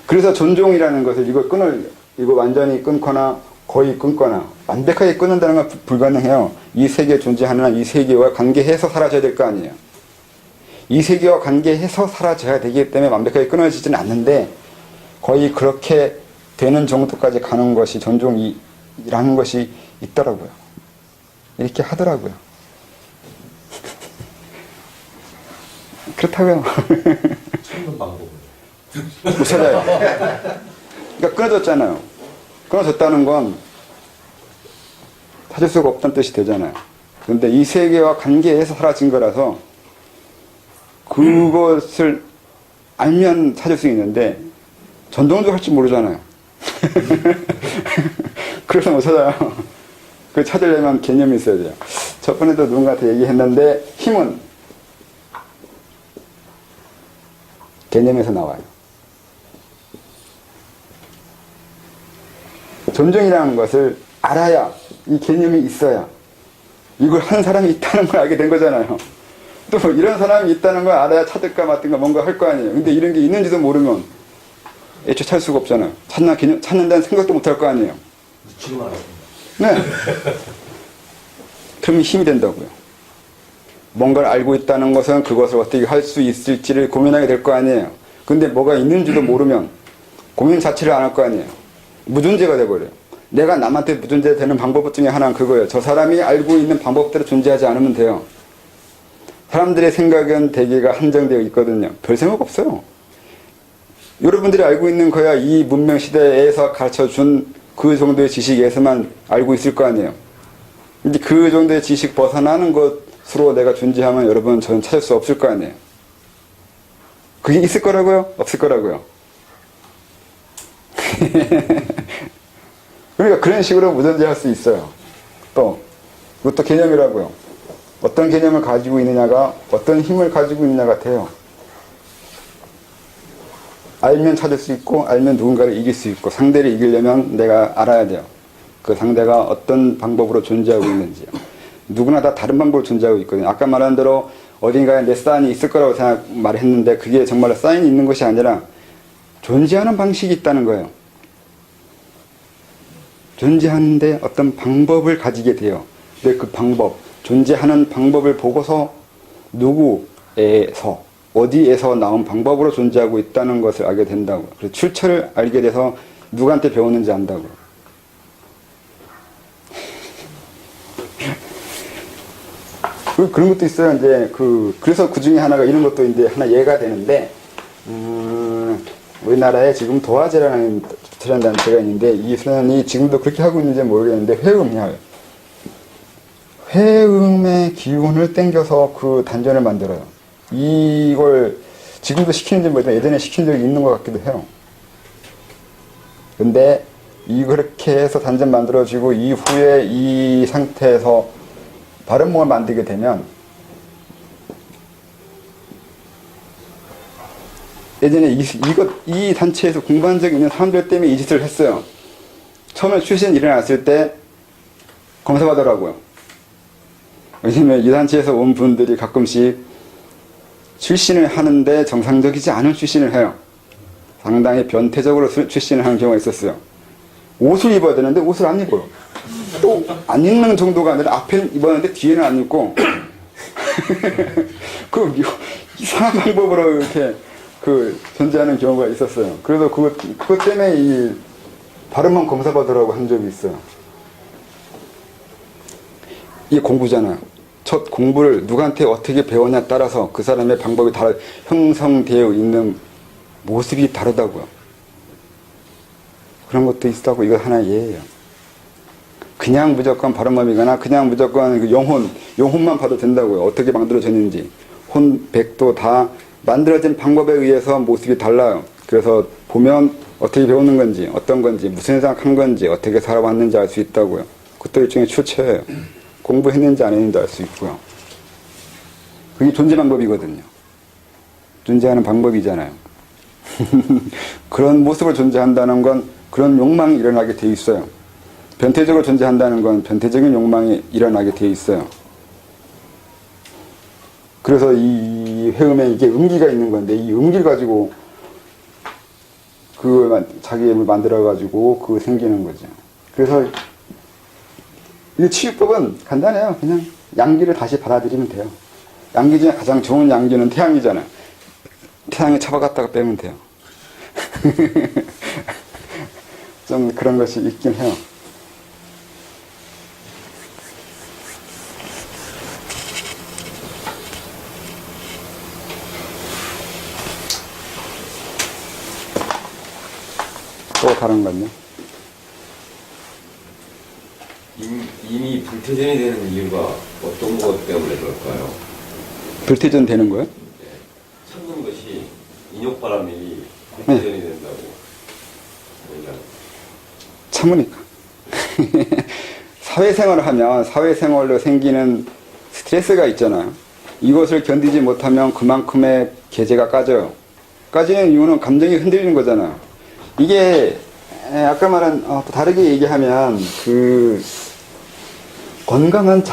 그래서 존종이라는 것을 이거 완전히 끊거나 거의 끊거나 완벽하게 끊는다는 건 불가능해요. 이 세계에 존재하는 한 이 세계와 관계해서 사라져야 될 거 아니에요. 이 세계와 관계해서 사라져야 되기 때문에 완벽하게 끊어지지는 않는데 거의 그렇게 되는 정도까지 가는 것이 존종이라는 것이 있더라고요. 이렇게 하더라고요. 그렇다고요. 찾는 방법은? 못 찾아요. 그러니까 끊어졌잖아요. 끊어졌다는 건 찾을 수가 없다는 뜻이 되잖아요. 그런데 이 세계와 관계해서 사라진 거라서 그것을 알면 찾을 수 있는데 전동도 할 줄 모르잖아요. 그래서 못 찾아요. 그 찾으려면 개념이 있어야 돼요. 저번에도 누군가한테 얘기했는데 힘은 개념에서 나와요. 존중이라는 것을 알아야 이 개념이 있어야 이걸 하는 사람이 있다는 걸 알게 된 거잖아요. 또 이런 사람이 있다는 걸 알아야 찾을까 말든가 뭔가 할 거 아니에요. 근데 이런 게 있는지도 모르면 애초에 찾을 수가 없잖아요. 찾는다는 생각도 못 할 거 아니에요. 지금 알았습니다. 네. 그러면 힘이 된다고요. 뭔가를 알고 있다는 것은 그것을 어떻게 할 수 있을지를 고민하게 될 거 아니에요. 근데 뭐가 있는지도 모르면 고민 자체를 안 할 거 아니에요. 무존재가 돼버려요. 내가 남한테 무존재 되는 방법 중에 하나는 그거예요. 저 사람이 알고 있는 방법대로 존재하지 않으면 돼요. 사람들의 생각은 대개가 한정되어 있거든요. 별 생각 없어요. 여러분들이 알고 있는 거야 이 문명 시대에서 가르쳐준 그 정도의 지식에서만 알고 있을 거 아니에요. 근데 그 정도의 지식 벗어나는 것으로 내가 존재하면 여러분 저는 찾을 수 없을 거 아니에요. 그게 있을 거라고요? 없을 거라고요? 그러니까 그런 식으로 무존재할 수 있어요. 또 그것도 개념이라고요. 어떤 개념을 가지고 있느냐가 어떤 힘을 가지고 있느냐가 돼요. 알면 찾을 수 있고 알면 누군가를 이길 수 있고 상대를 이기려면 내가 알아야 돼요. 그 상대가 어떤 방법으로 존재하고 있는지요. 누구나 다 다른 방법으로 존재하고 있거든요. 아까 말한 대로 어딘가에 내 사인이 있을 거라고 말했는데 그게 정말 사인이 있는 것이 아니라 존재하는 방식이 있다는 거예요. 존재하는데 어떤 방법을 가지게 돼요. 근데 그 방법, 존재하는 방법을 보고서 누구에서 어디에서 나온 방법으로 존재하고 있다는 것을 알게 된다고. 그래서 출처를 알게 돼서 누구한테 배웠는지 안다고. 그런 것도 있어요. 이제 그래서 그 중에 하나가 이런 것도 이제 하나 예가 되는데, 우리나라에 지금 도화제라는 수련단체가 있는데, 이 수련이 지금도 그렇게 하고 있는지 모르겠는데, 회음이야. 회음의 기운을 땡겨서 그 단전을 만들어요. 이걸 지금도 시키는지 모르겠지만 예전에 시킨 적이 있는 것 같기도 해요. 근데 그렇게 해서 단전 만들어지고 이후에 이 상태에서 바른몸을 만들게 되면 예전에 이 단체에서 공부한 적이 있는 사람들 때문에 이 짓을 했어요. 처음에 출신 일어났을 때 검사받으라고요. 왜냐면 이 단체에서 온 분들이 가끔씩 출신을 하는데 정상적이지 않은 출신을 해요. 상당히 변태적으로 출신을 하는 경우가 있었어요. 옷을 입어야 되는데 옷을 안 입어요. 또 안 입는 정도가 아니라 앞에는 입었는데 뒤에는 안 입고 그 이상한 방법으로 이렇게 존재하는 경우가 있었어요. 그래서 그것 때문에 이 바른몸 검사받으라고 한 적이 있어요. 이게 공부잖아요. 첫 공부를 누구한테 어떻게 배웠냐에 따라서 그 사람의 방법이 형성되어 있는 모습이 다르다고요. 그런 것도 있다고 이거 하나의 예예요. 그냥 무조건 바른몸이거나 그냥 무조건 영혼만 봐도 된다고요. 어떻게 만들어졌는지. 혼, 백도 다 만들어진 방법에 의해서 모습이 달라요. 그래서 보면 어떻게 배우는 건지, 어떤 건지, 무슨 생각한 건지, 어떻게 살아왔는지 알 수 있다고요. 그것도 일종의 출처예요. 공부했는지 안 했는지 알 수 있고요. 그게 존재 방법이거든요. 존재하는 방법이잖아요. 그런 모습을 존재한다는 건 그런 욕망이 일어나게 돼 있어요. 변태적으로 존재한다는 건 변태적인 욕망이 일어나게 돼 있어요. 그래서 이 회음에 이게 음기가 있는 건데 이 음기를 가지고 자기의 힘을 만들어가지고 생기는 거죠. 그래서 이 치유법은 간단해요. 그냥 양기를 다시 받아들이면 돼요. 양기 중에 가장 좋은 양기는 태양이잖아요. 태양에 잡아갔다가 빼면 돼요. 좀 그런 것이 있긴 해요. 또 다른 건요? 이미 불태전이 되는 이유가 어떤 것 때문에 그럴까요? 불태전 되는 거예요? 참는 것이 인욕바람이 불태전이 된다고. 그러니까 참으니까. 사회생활을 하면 사회생활로 생기는 스트레스가 있잖아요. 이것을 견디지 못하면 그만큼의 계제가 까져요. 까지는 이유는 감정이 흔들리는 거잖아요. 이게 아까 말한 또 다르게 얘기하면 건강한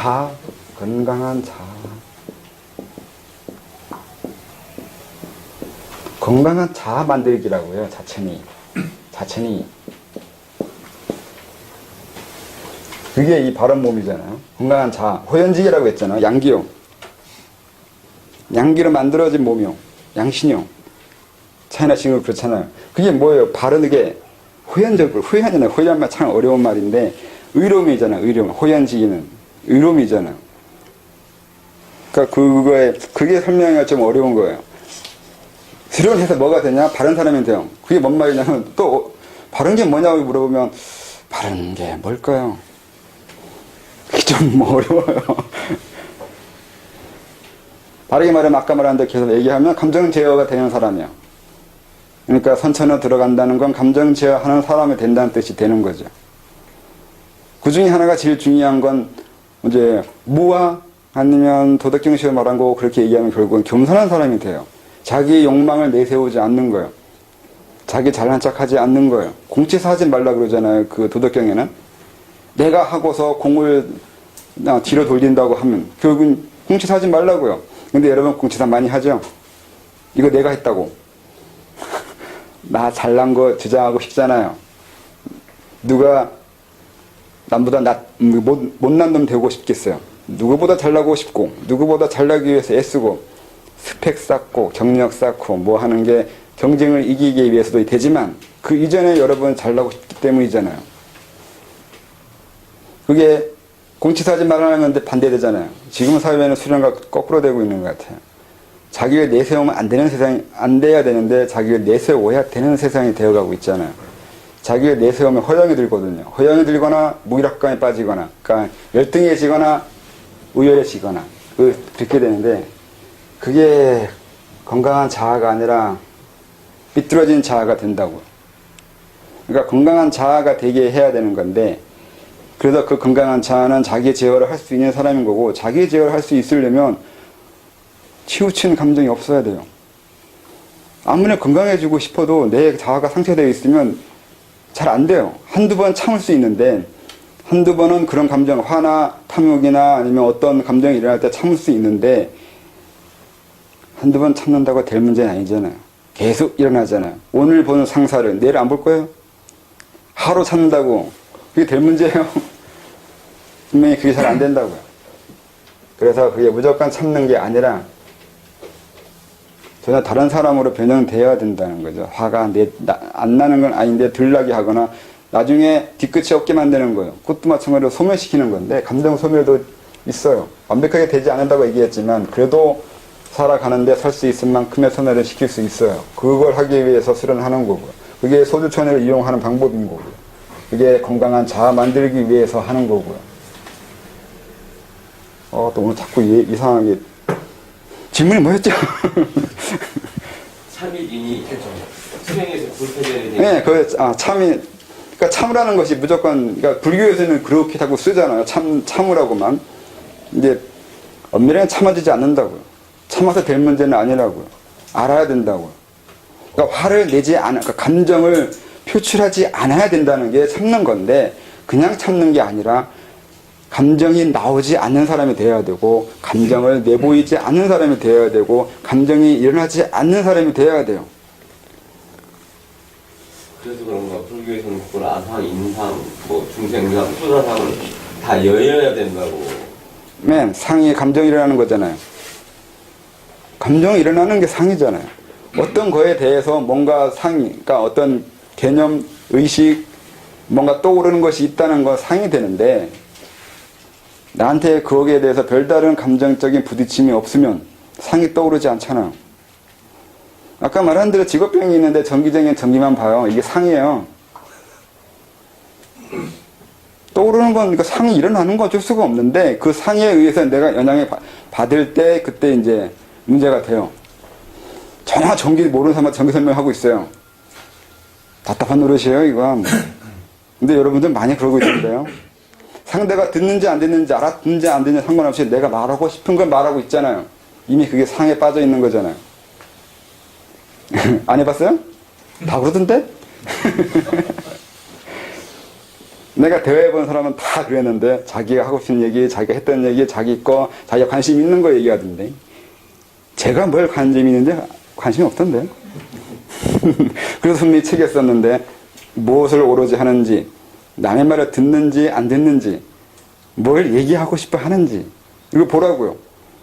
자아 만들기라고 해요. 자체니 그게 이 바른 몸이잖아요. 건강한 자아, 호연직이라고 했잖아요. 양기요. 양기로 만들어진 몸이요. 양신이요. 차이나 지금 그렇잖아요. 그게 뭐예요? 바르게 호연적으로, 호연이잖아요. 호연말 참 어려운 말인데 의로움이잖아요. 의로움. 호연지기는 의로움이잖아요. 그러니까 그게 설명하기가 좀 어려운 거예요. 수련해서 뭐가 되냐? 바른 사람이 돼요. 그게 뭔 말이냐면 또 바른 게 뭐냐고 물어보면 바른 게 뭘까요? 그게 좀 어려워요. 바르게 말하면 아까 말한 데 계속 얘기하면 감정 제어가 되는 사람이에요. 그러니까 선천으로 들어간다는 건 감정 제어하는 사람이 된다는 뜻이 되는 거죠. 그 중에 하나가 제일 중요한 건 이제 무와 아니면 도덕경시에 말한 거 그렇게 얘기하면 결국은 겸손한 사람이 돼요. 자기의 욕망을 내세우지 않는 거예요. 자기 잘난 척하지 않는 거예요. 공치사 하지 말라 그러잖아요. 그 도덕경에는 내가 하고서 공을 뒤로 돌린다고 하면 결국은 공치사 하지 말라고요. 근데 여러분 공치사 많이 하죠. 이거 내가 했다고. 나 잘난 거 주장하고 싶잖아요. 누가 남보다 못난 놈 되고 싶겠어요. 누구보다 잘나고 싶고 누구보다 잘나기 위해서 애쓰고 스펙 쌓고 경력 쌓고 뭐 하는 게 경쟁을 이기기 위해서도 되지만 그 이전에 여러분 잘나고 싶기 때문이잖아요. 그게 공치사하지 말라는 건데 반대되잖아요. 지금 사회에는 수련과 거꾸로 되고 있는 것 같아요. 자기를 내세우면 안 되는 세상이 안 돼야 되는데 자기를 내세워야 되는 세상이 되어가고 있잖아요. 자기를 내세우면 허영이 들거든요. 허영이 들거나 무기력감에 빠지거나, 그러니까 열등해지거나 우열해지거나 그렇게 되는데 그게 건강한 자아가 아니라 삐뚤어진 자아가 된다고요. 그러니까 건강한 자아가 되게 해야 되는 건데, 그래서 그 건강한 자아는 자기 제어를 할 수 있는 사람인 거고, 자기 제어를 할 수 있으려면 치우친 감정이 없어야 돼요. 아무리 건강해지고 싶어도 내 자아가 상처되어 있으면 잘 안 돼요. 한두 번 참을 수 있는데, 한두 번은 그런 감정, 화나 탐욕이나 아니면 어떤 감정이 일어날 때 참을 수 있는데, 한두 번 참는다고 될 문제는 아니잖아요. 계속 일어나잖아요. 오늘 보는 상사를 내일 안 볼 거예요? 하루 참는다고 그게 될 문제예요? 분명히 그게 잘 안 된다고요. 그래서 그게 무조건 참는 게 아니라 전혀 다른 사람으로 변형되어야 된다는 거죠. 화가 안 나는 건 아닌데 들나게 하거나 나중에 뒤끝이 없게 만드는 거예요. 그것도 마찬가지로 소멸시키는 건데, 감정 소멸도 있어요. 완벽하게 되지 않는다고 얘기했지만 그래도 살아가는데 설 수 있을 만큼의 소멸을 시킬 수 있어요. 그걸 하기 위해서 수련하는 거고요. 그게 소주천을 이용하는 방법인 거고요. 그게 건강한 자아 만들기 위해서 하는 거고요. 또 오늘 자꾸 이상하게 질문이 뭐였죠? 참일인이 수행에서 불태전이 되는 네, 그러니까 참으라는 것이 무조건, 그러니까 불교에서는 그렇게 자꾸 쓰잖아요. 참으라고만. 이제 엄밀하게 참아지지 않는다고요. 참아서 될 문제는 아니라고요. 알아야 된다고요. 그러니까 화를 내지 않아, 그러니까 감정을 표출하지 않아야 된다는 게 참는 건데, 그냥 참는 게 아니라 감정이 나오지 않는 사람이 되어야 되고, 감정을 내보이지 않는 사람이 되어야 되고, 감정이 일어나지 않는 사람이 되어야 돼요. 그래서 그런가 불교에서는 그걸 아상, 인상, 중생상, 수사상을 다 여여야 된다고. 네, 상이 감정이 일어나는 거잖아요. 감정이 일어나는 게 상이잖아요. 어떤 거에 대해서 뭔가 상이, 그러니까 어떤 개념, 의식, 뭔가 떠오르는 것이 있다는 건 상이 되는데, 나한테 거기에 대해서 별다른 감정적인 부딪힘이 없으면 상이 떠오르지 않잖아요. 아까 말한 대로 직업병이 있는데 전기적인 전기만 봐요. 이게 상이에요. 떠오르는 건, 그러니까 상이 일어나는 건 어쩔 수가 없는데, 그 상에 의해서 내가 영향을 받을 때 그때 이제 문제가 돼요. 전혀 전기 모르는 사람한테 전기 설명하고 있어요. 답답한 노릇이에요, 이건. 근데 여러분들 많이 그러고 있던데요. 상대가 듣는지 안 듣는지, 알아듣는지 안 듣는지 상관없이 내가 말하고 싶은 걸 말하고 있잖아요. 이미 그게 상에 빠져 있는 거잖아요. 안 해봤어요? 다 그러던데? 내가 대화해본 사람은 다 그랬는데, 자기가 하고 싶은 얘기, 자기가 했던 얘기, 자기 거, 자기가 관심 있는 거 얘기하던데, 제가 뭘 관심이 있는데 관심이 없던데. 그래서 분명히 책에 썼는데, 무엇을 오로지 하는지, 남의 말을 듣는지 안 듣는지, 뭘 얘기하고 싶어 하는지, 이거 보라고요.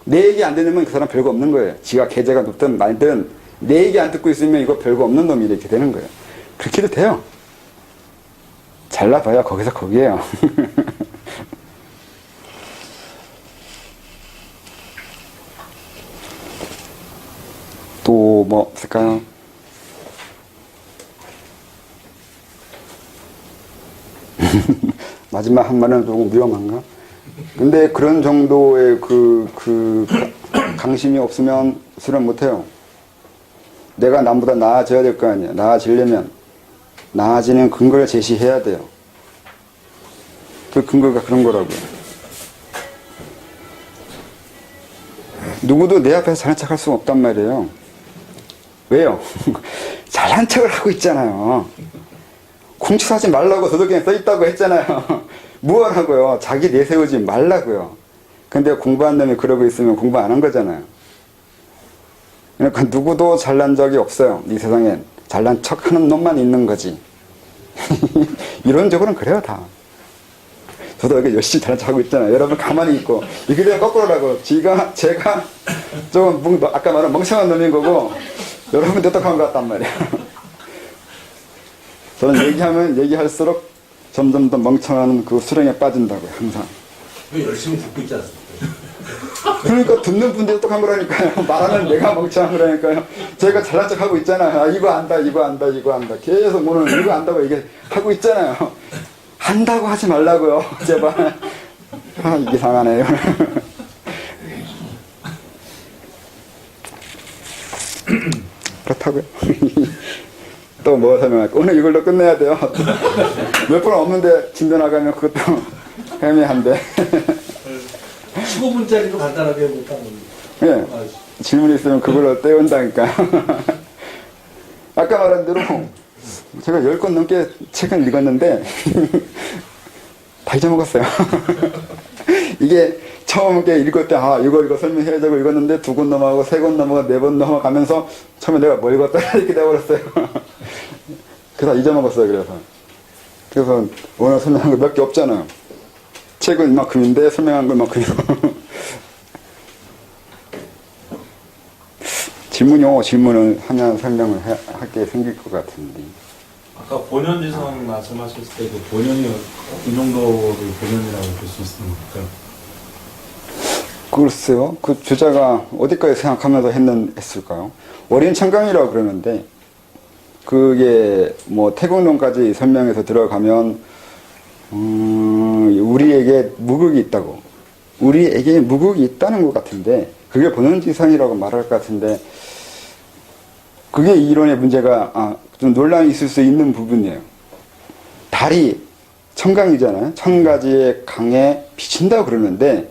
내 얘기 안 듣는 그 사람 별거 없는 거예요. 지가 계제가 높든 말든 내 얘기 안 듣고 있으면 이거 별거 없는 놈이 이렇게 되는 거예요. 그렇게 해도 돼요. 잘나봐야 거기서 거기에요. 또 뭐 없을까요? 마지막 한 말은 조금 위험한가? 근데 그런 정도의 강심이 없으면 수련 못해요. 내가 남보다 나아져야 될 거 아니에요. 나아지려면 나아지는 근거를 제시해야 돼요. 그 근거가 그런 거라고요. 누구도 내 앞에서 잘난 척할 수가 없단 말이에요. 왜요? 잘난 척을 하고 있잖아요. 쿵치하지 말라고 도덕경에 써있다고 했잖아요. 무엇하고요? 자기 내세우지 말라고요. 근데 공부한 놈이 그러고 있으면 공부 안 한 거잖아요. 그러니까 누구도 잘난 적이 없어요. 이 세상엔 잘난 척하는 놈만 있는 거지. 이론적으로는 그래요, 다. 저도 여기 열심히 잘난 척하고 있잖아요. 여러분 가만히 있고 이게 그냥 거꾸로라고. 제가 좀 아까 말한 멍청한 놈인 거고, 여러분 똑똑한 것 같단 말이에요. 저는 얘기하면 얘기할수록 점점 더 멍청한 그 수렁에 빠진다고요, 항상. 열심히 듣고 있지 않습니까? 그러니까 듣는 분들이 똑똑한 거라니까요. 말하는 내가 멍청한 거라니까요. 제가 잘난 척 하고 있잖아요. 아, 이거 안다, 이거 안다, 이거 안다. 계속 오늘 이거 안다고 얘기하고 있잖아요. 한다고 하지 말라고요, 제발. 아, 이상하네요. 그렇다고요. 또 뭐 설명할까? 오늘 이걸로 끝내야 돼요. 몇 번 없는데 진도 나가면 그것도 애매한데. 15분짜리로 간단하게 해볼까? 예. 질문이 있으면 그걸로 때운다니까. 아까 말한 대로 제가 10권 넘게 책을 읽었는데 다 잊어먹었어요. 이게 처음에 읽을 때 이거 설명해야 되고 읽었는데 2권 넘어가고 3권 넘어가고 4번 넘어가면서 처음에 내가 뭘 읽었다 이렇게 돼버렸어요. 그래서 잊어먹었어요. 그래서 오늘 설명한 거 몇 개 없잖아요. 책은 이만큼인데 설명한 거 이만큼이고. 질문을 하면 설명을 하게 생길 것 같은데. 아까 본연지성 말씀하셨을 때 그 본연이 어느 정도를 본연이라고 볼 수 있습니까? 글쎄요. 그 주자가 어디까지 생각하면서 했을까요? 어린 청강이라고 그러는데 그게 뭐 태국론까지 설명해서 들어가면 우리에게 무극이 있다고. 우리에게 무극이 있다는 것 같은데 그게 본연지성이라고 말할 것 같은데 그게 이론의 문제가 좀 논란이 있을 수 있는 부분이에요. 달이 청강이잖아요. 1000가지의 강에 비친다고 그러는데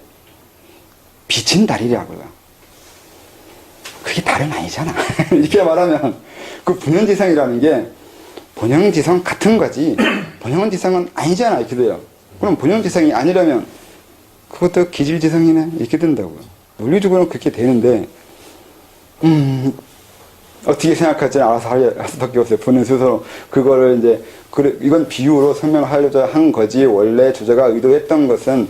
비친 달이라고요. 그게 달은 아니잖아. 이렇게 말하면 그 본연지성이라는 게 본연지성 같은 거지 본연지성은 아니잖아 이렇게 돼요. 그럼 본연지성이 아니라면 그것도 기질지성이네 이렇게 된다고요. 논리적으로는 그렇게 되는데 어떻게 생각할지 알아서 할 수밖에 없어요. 본인 스스로 그거를 이제 이건 비유로 설명하려고 한 거지 원래 주자가 의도했던 것은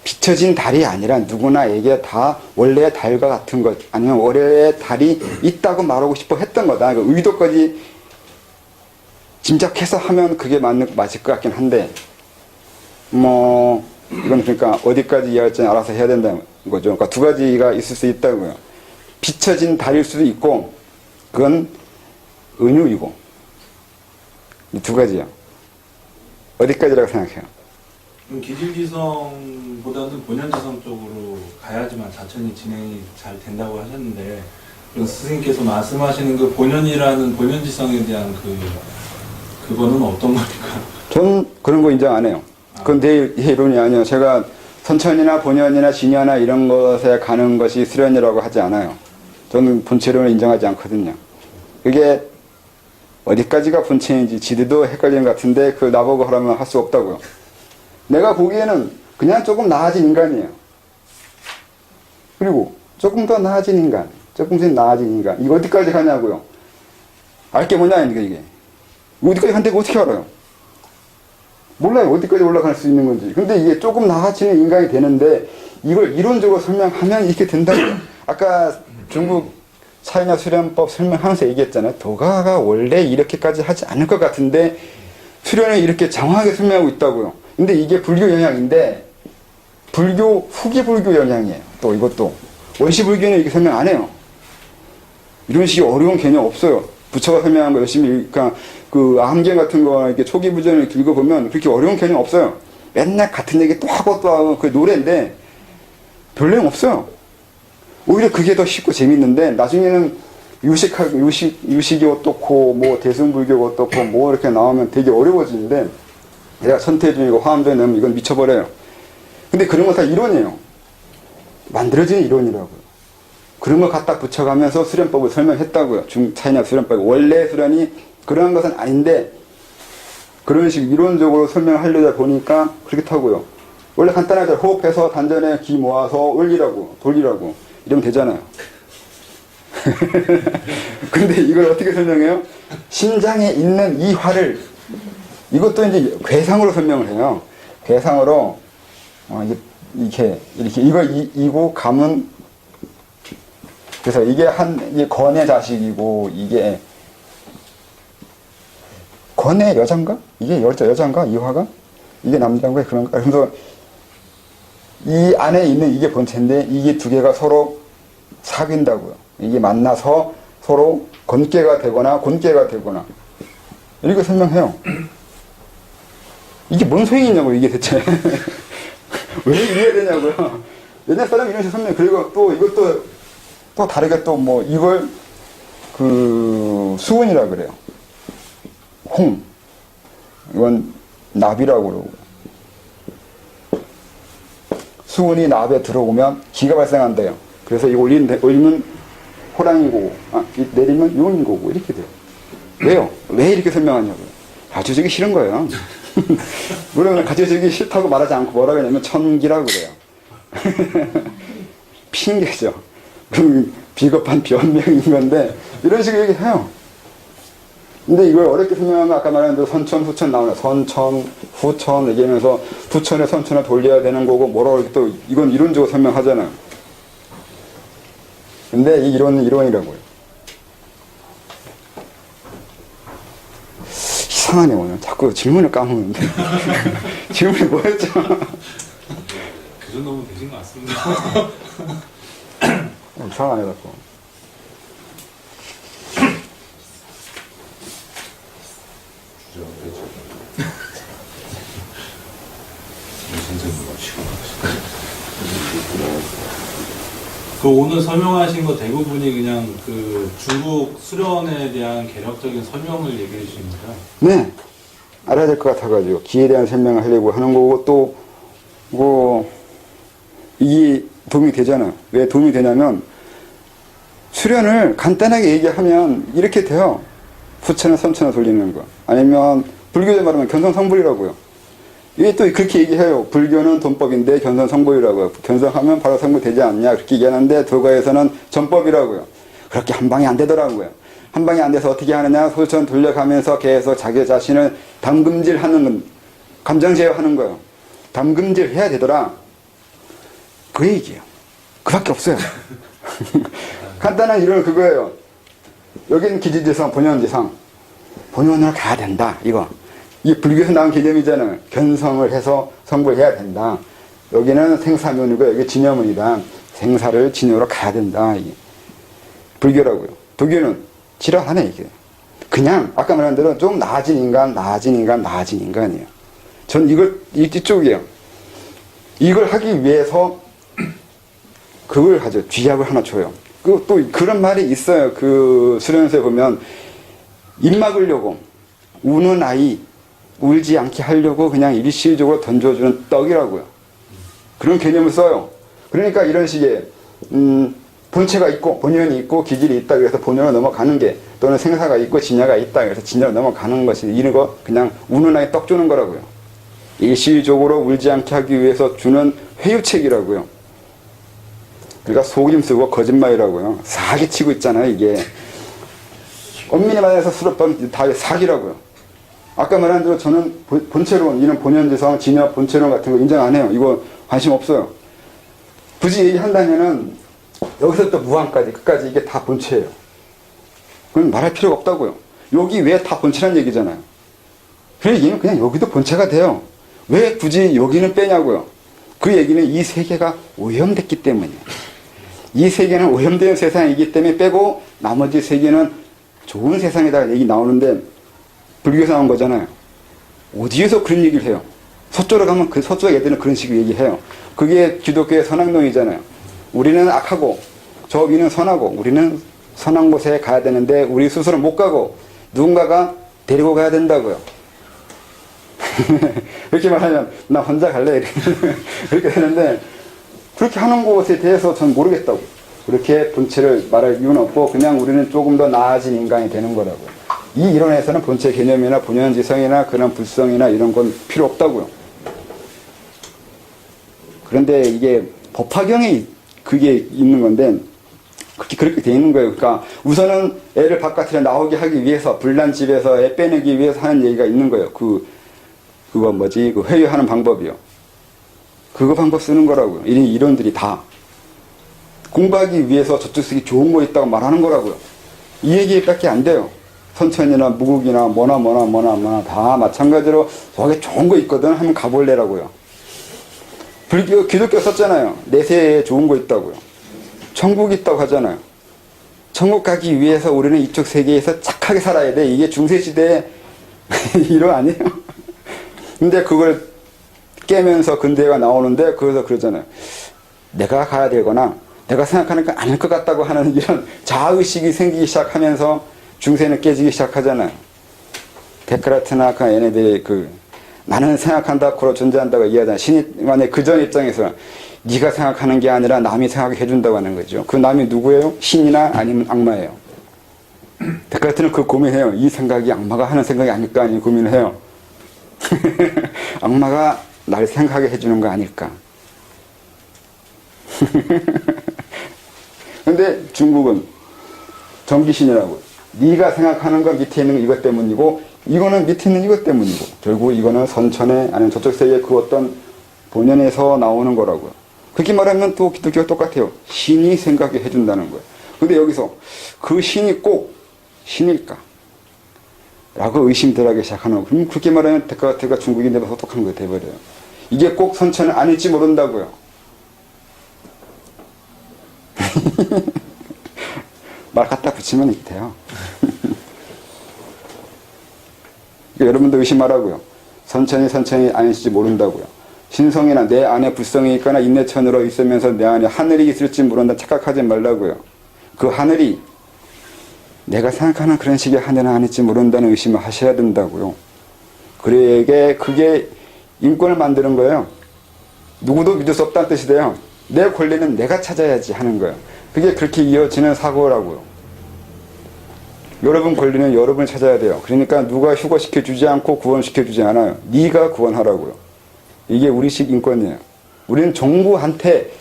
비춰진 달이 아니라 누구나에게 다 원래의 달과 같은 것 아니면 원래의 달이 있다고 말하고 싶어 했던 거다. 그 의도까지 짐작해서 하면 그게 맞을 것 같긴 한데 뭐 이건 그러니까 어디까지 이해할지 알아서 해야 된다는 거죠. 그러니까 2가지가 있을 수 있다고요. 비춰진 달일 수도 있고 그건 은유이고 이 2가지요. 어디까지라고 생각해요? 기질지성보다는 본연지성 쪽으로 가야지만 자천이 진행이 잘 된다고 하셨는데 스승님께서 말씀하시는 그 본연이라는 본연지성에 대한 그거는 어떤 겁니까? 전 그런 거 인정 안 해요. 그건 내 이론이 아니에요. 제가 선천이나 본연이나 진여나 이런 것에 가는 것이 수련이라고 하지 않아요. 저는 본체론을 인정하지 않거든요. 그게 어디까지가 본체인지 지들도 헷갈리는 것 같은데 그걸 나보고 하라면 할 수 없다고요. 내가 보기에는 그냥 조금 나아진 인간이에요. 그리고 조금 더 나아진 인간, 조금씩 나아진 인간. 이거 어디까지 가냐고요. 알 게 뭐냐 이게. 어디까지 간다고 어떻게 알아요? 몰라요. 어디까지 올라갈 수 있는 건지. 근데 이게 조금 나아지는 인간이 되는데 이걸 이론적으로 설명하면 이렇게 된다고요. 아까 중국 차이나 수련법 설명하면서 얘기했잖아요. 도가가 원래 이렇게까지 하지 않을 것 같은데 수련을 이렇게 장황하게 설명하고 있다고요. 근데 이게 불교 영향인데 불교 후기 불교 영향이에요. 또 이것도 원시 불교는 이렇게 설명 안 해요. 이런 식의 어려운 개념 없어요. 부처가 설명한 거 열심히 그러니까 그 암경 같은 거 이렇게 초기 부전을 읽어보면 그렇게 어려운 개념 없어요. 맨날 같은 얘기 또 하고 또 하고 그 노래인데 별 내용 없어요. 오히려 그게 더 쉽고 재밌는데 나중에는 유식이 어떻고 뭐 대승불교가 어떻고 뭐 이렇게 나오면 되게 어려워지는데 내가 선태중이고 화엄전에 넣으면 이건 미쳐버려요. 근데 그런 거 다 이론이에요. 만들어진 이론이라고요. 그런 거 갖다 붙여가면서 수련법을 설명했다고요. 차이나 수련법. 원래 수련이 그러한 것은 아닌데 그런 식 이론적으로 설명하려다 보니까 그렇다고요. 원래 간단하게 호흡해서 단전에 기 모아서 올리라고 돌리라고 이러면 되잖아요. 근데 이걸 어떻게 설명해요? 심장에 있는 이 화를 이것도 이제 괴상으로 설명을 해요. 괴상으로 이렇게 이고 감은 그래서 이게 이게 건의 자식이고 이게 건의 여잔가? 이게 여잔가? 이 화가? 이게 남자인가? 그런가? 그래서 이 안에 있는 이게 본체인데 이게 2개가 서로 사귄다고요. 이게 만나서 서로 건깨가 되거나 곤깨가 되거나 이렇게 설명해요. 이게 뭔 소용이냐고 이게 대체 왜 이래야 되냐고요. 옛날 사람이 이런 식으로 설명해. 그리고 또 이것도 또 다르게 또 뭐 이걸 수은이라 그래요. 홍. 이건 납이라고 그러고. 수은이 납에 들어오면 기가 발생한대요. 그래서 이거 올리면 호랑이고, 내리면 용이고, 이렇게 돼요. 왜요? 왜 이렇게 설명하냐고요. 가르쳐주기 싫은 거예요. 물론 가르쳐주기 싫다고 말하지 않고 뭐라고 하냐면 천기라고 그래요. 핑계죠. 비겁한 변명인 건데, 이런 식으로 얘기해요. 근데 이걸 어렵게 설명하면 아까 말한 대로 선천, 후천 나오네. 선천, 후천 얘기하면서 후천에 선천을 돌려야 되는 거고, 뭐라고 이렇게 또 이건 이론적으로 설명하잖아요. 근데 이 이론은 이론이라고요. 이상하네, 오늘. 자꾸 질문을 까먹는데. 질문이 뭐였죠? 그 정도면 되신 것 같습니다. 이상하네, 자꾸. 그 오늘 설명하신 거 대부분이 그냥 그 중국 수련에 대한 개략적인 설명을 얘기해 주십니다. 네. 알아야 될 것 같아가지고, 기에 대한 설명을 하려고 하는 거고, 또, 이게 도움이 되잖아요. 왜 도움이 되냐면, 수련을 간단하게 얘기하면 이렇게 돼요. 후천을 선천을 돌리는 거. 아니면, 불교에 말하면 견성성불이라고요. 이게 또 그렇게 얘기해요. 불교는 돈법인데 견성성불이라고요. 견성하면 바로 성불 되지 않냐. 그렇게 얘기하는데, 도가에서는 전법이라고요. 그렇게 한 방에 안 되더라고요. 한 방에 안 돼서 어떻게 하느냐, 소천 돌려가면서 계속 자기 자신을 담금질 하는, 감정 제어하는 거예요. 담금질 해야 되더라. 그 얘기예요. 그밖에 없어요. 간단한 이론은 그거예요. 여기는 기지지상, 본연지상. 본연으로 가야 된다. 이거. 이 불교에서 나온 개념이잖아요. 견성을 해서 성불해야 된다. 여기는 생사면이고, 여기 진여문이다. 생사를 진여로 가야 된다. 이게. 불교라고요. 도교는 지랄하네, 이게. 그냥, 아까 말한 대로 좀 나아진 인간이에요. 전 이쪽이에요. 이걸 하기 위해서, 그걸 하죠. 쥐약을 하나 줘요. 또 그런 말이 있어요. 그 수련서에 보면, 입 막으려고, 우는 아이, 울지 않게 하려고 그냥 일시적으로 던져주는 떡이라고요. 그런 개념을 써요. 그러니까 이런 식의, 본체가 있고 본연이 있고 기질이 있다 그래서 본연으로 넘어가는 게, 또는 생사가 있고 진야가 있다 그래서 진야로 넘어가는 것이, 이런 거 그냥 우는 아이 떡 주는 거라고요. 일시적으로 울지 않게 하기 위해서 주는 회유책이라고요. 그러니까 속임 쓰고 거짓말이라고요. 사기치고 있잖아요, 이게. 엄밀히 말해서 수렵하면 다 사기라고요. 아까 말한 대로 저는 본체론, 이런 본연지성, 진여 본체론 같은 거 인정 안 해요. 이거 관심 없어요. 굳이 얘기한다면은 여기서부터 무한까지, 끝까지 이게 다 본체예요. 그건 말할 필요가 없다고요. 여기 왜 다 본체란 얘기잖아요. 그 얘기는 그냥 여기도 본체가 돼요. 왜 굳이 여기는 빼냐고요. 그 얘기는 이 세계가 오염됐기 때문이에요. 이 세계는 오염된 세상이기 때문에 빼고, 나머지 세계는 좋은 세상이다 얘기 나오는데, 불교에서 나온 거잖아요. 어디에서 그런 얘기를 해요? 서쪽으로 가면 그 서쪽 애들은 그런 식으로 얘기해요. 그게 기독교의 선악론이잖아요. 우리는 악하고 저 위는 선하고, 우리는 선한 곳에 가야 되는데 우리 스스로 못 가고 누군가가 데리고 가야 된다고요. 이렇게 말하면 나 혼자 갈래 이렇게 되는데, 그렇게 하는 것에 대해서 전 모르겠다고. 그렇게 본체를 말할 이유는 없고, 그냥 우리는 조금 더 나아진 인간이 되는 거라고요. 이 이론에서는 본체 개념이나 본연지성이나 그런 불성이나 이런 건 필요 없다고요. 그런데 이게 법화경에 그게 있는 건데, 그렇게 돼 있는 거예요. 그러니까 우선은 애를 바깥에 나오게 하기 위해서, 불난집에서 애 빼내기 위해서 하는 얘기가 있는 거예요. 그거 뭐지? 그 회유하는 방법이요. 그거 방법 쓰는 거라고요. 이론들이 다. 공부하기 위해서 저쪽 쓰기 좋은 거 있다고 말하는 거라고요. 이 얘기밖에 안 돼요. 선천이나 무국이나 뭐나 다 마찬가지로 저게 좋은 거 있거든 하면 가볼래라고요. 불교, 기독교 썼잖아요. 내세에 좋은 거 있다고요. 천국 있다고 하잖아요. 천국 가기 위해서 우리는 이쪽 세계에서 착하게 살아야 돼. 이게 중세시대의 이론 아니에요? 근데 그걸 깨면서 근대가 나오는데, 거기서 그러잖아요. 내가 가야 되거나 내가 생각하는 건 아닐 것 같다고 하는 이런 자아의식이 생기기 시작하면서 중세는 깨지기 시작하잖아요. 데카르트나 그 얘네들이 나는 생각한다, 고로 존재한다고 이해하잖아요. 신이 만약 그전 입장에서 네가 생각하는 게 아니라 남이 생각해 준다고 하는 거죠. 그 남이 누구예요? 신이나 아니면 악마예요. 데카르트는 그 고민해요. 이 생각이 악마가 하는 생각이 아닐까 아니 고민을 해요. 악마가 날 생각하게 해주는 거 아닐까. 근데 중국은 정기신이라고. 네가 생각하는 건 밑에 있는 거 이것 때문이고 이거는 밑에 있는 이것 때문이고 결국 이거는 선천에 아니면 저쪽 세계의 그 어떤 본연에서 나오는 거라고요. 그렇게 말하면 또 기독교가 똑같아요. 신이 생각해 해준다는 거예요. 근데 여기서 그 신이 꼭 신일까? 라고 의심들하기 시작하는 거. 그럼 그렇게 말하면 데카르트가 중국인데 똑똑한 거 돼버려요. 이게 꼭 선천은 아닐지 모른다고요. 말 갖다 붙이면 돼요. 여러분도 의심하라고요. 선천이 아닐지 모른다고요. 신성이나 내 안에 불성이 있거나 인내천으로 있으면서 내 안에 하늘이 있을지 모른다 착각하지 말라고요. 그 하늘이 내가 생각하는 그런 식의 하늘은 아닐지 모른다는 의심을 하셔야 된다고요. 그게 인권을 만드는 거예요. 누구도 믿을 수 없다는 뜻이 돼요. 내 권리는 내가 찾아야지 하는 거예요. 그게 그렇게 이어지는 사고라고요. 여러분 권리는 여러분이 찾아야 돼요. 그러니까 누가 휴거시켜 주지 않고 구원시켜 주지 않아요. 네가 구원하라고요. 이게 우리식 인권이에요. 우리는 정부한테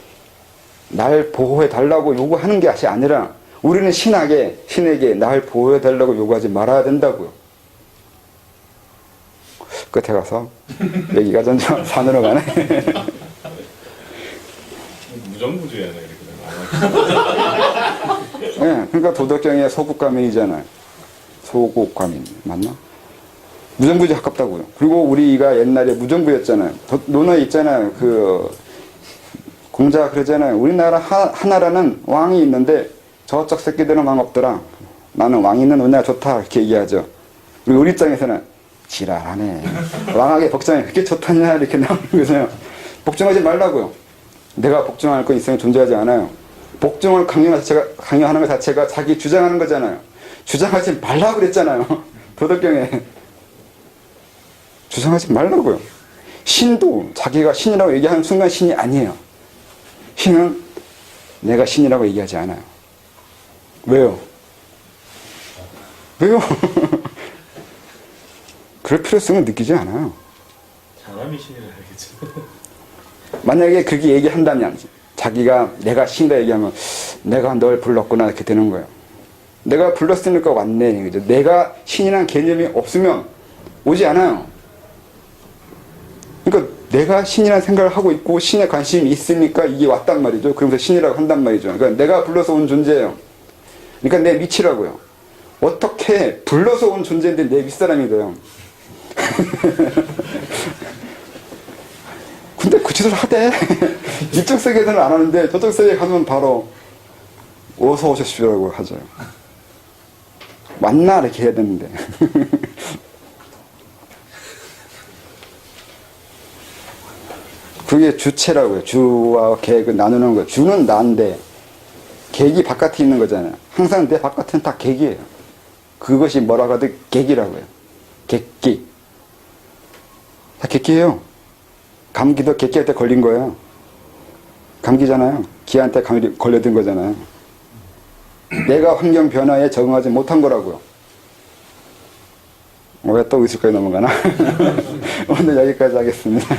날 보호해 달라고 요구하는 게 아니라 우리는 신에게 날 보호해 달라고 요구하지 말아야 된다고요. 끝에 가서 얘기가 점점 산으로 가네. 무정부주의하네 이렇게. 네, 그러니까 도덕경의 소국가민이잖아요. 소국가민 맞나? 무정부주의 가깝다고요. 그리고 우리가 옛날에 무정부였잖아요. 논어에 있잖아요. 공자가 그러잖아요. 우리나라 하나라는 왕이 있는데 저쪽 새끼들은 왕 없더라. 나는 왕 있는 우리나라 좋다 이렇게 얘기하죠. 그리고 우리 입장에서는 지랄하네. 왕에게 복종이 그렇게 좋다냐 이렇게 나오는 거잖아요. 복종하지 말라고요. 내가 복종할 건 이성이 존재하지 않아요. 복종을 강요하는 것 자체가 자기 주장하는 거잖아요. 주장하지 말라고 그랬잖아요. 도덕경에. 주장하지 말라고요. 신도 자기가 신이라고 얘기하는 순간 신이 아니에요. 신은 내가 신이라고 얘기하지 않아요. 왜요? 그럴 필요성을 느끼지 않아요. 사람이 신이라 알겠죠. 만약에 그렇게 얘기한다면 자기가 내가 신이다 얘기하면 내가 널 불렀구나 이렇게 되는 거예요. 내가 불렀으니까 왔네. 그죠? 내가 신이라는 개념이 없으면 오지 않아요. 그러니까 내가 신이라는 생각을 하고 있고 신에 관심이 있으니까 이게 왔단 말이죠. 그러면서 신이라고 한단 말이죠. 그러니까 내가 불러서 온 존재예요. 그러니까 내 밑이라고요. 어떻게 불러서 온 존재인데 내 윗사람이 돼요. 근데 그 짓을 하대. 이쪽 세계에서는 안 하는데 저쪽 세계에 가면 바로 어서 오십시오라고 하죠. 만나 이렇게 해야 되는데. 그게 주체라고요. 주와 객을 나누는 거. 주는 나인데 객이 바깥에 있는 거잖아요. 항상 내 바깥은 다 객이에요. 그것이 뭐라고 하든 객이라고요. 객기. 다 객기예요. 감기도 객기한테 걸린 거예요. 감기잖아요. 기한테 걸려든 거잖아요. 내가 환경 변화에 적응하지 못한 거라고요. 왜 또 의술까지 넘어가나? 오늘 여기까지 하겠습니다.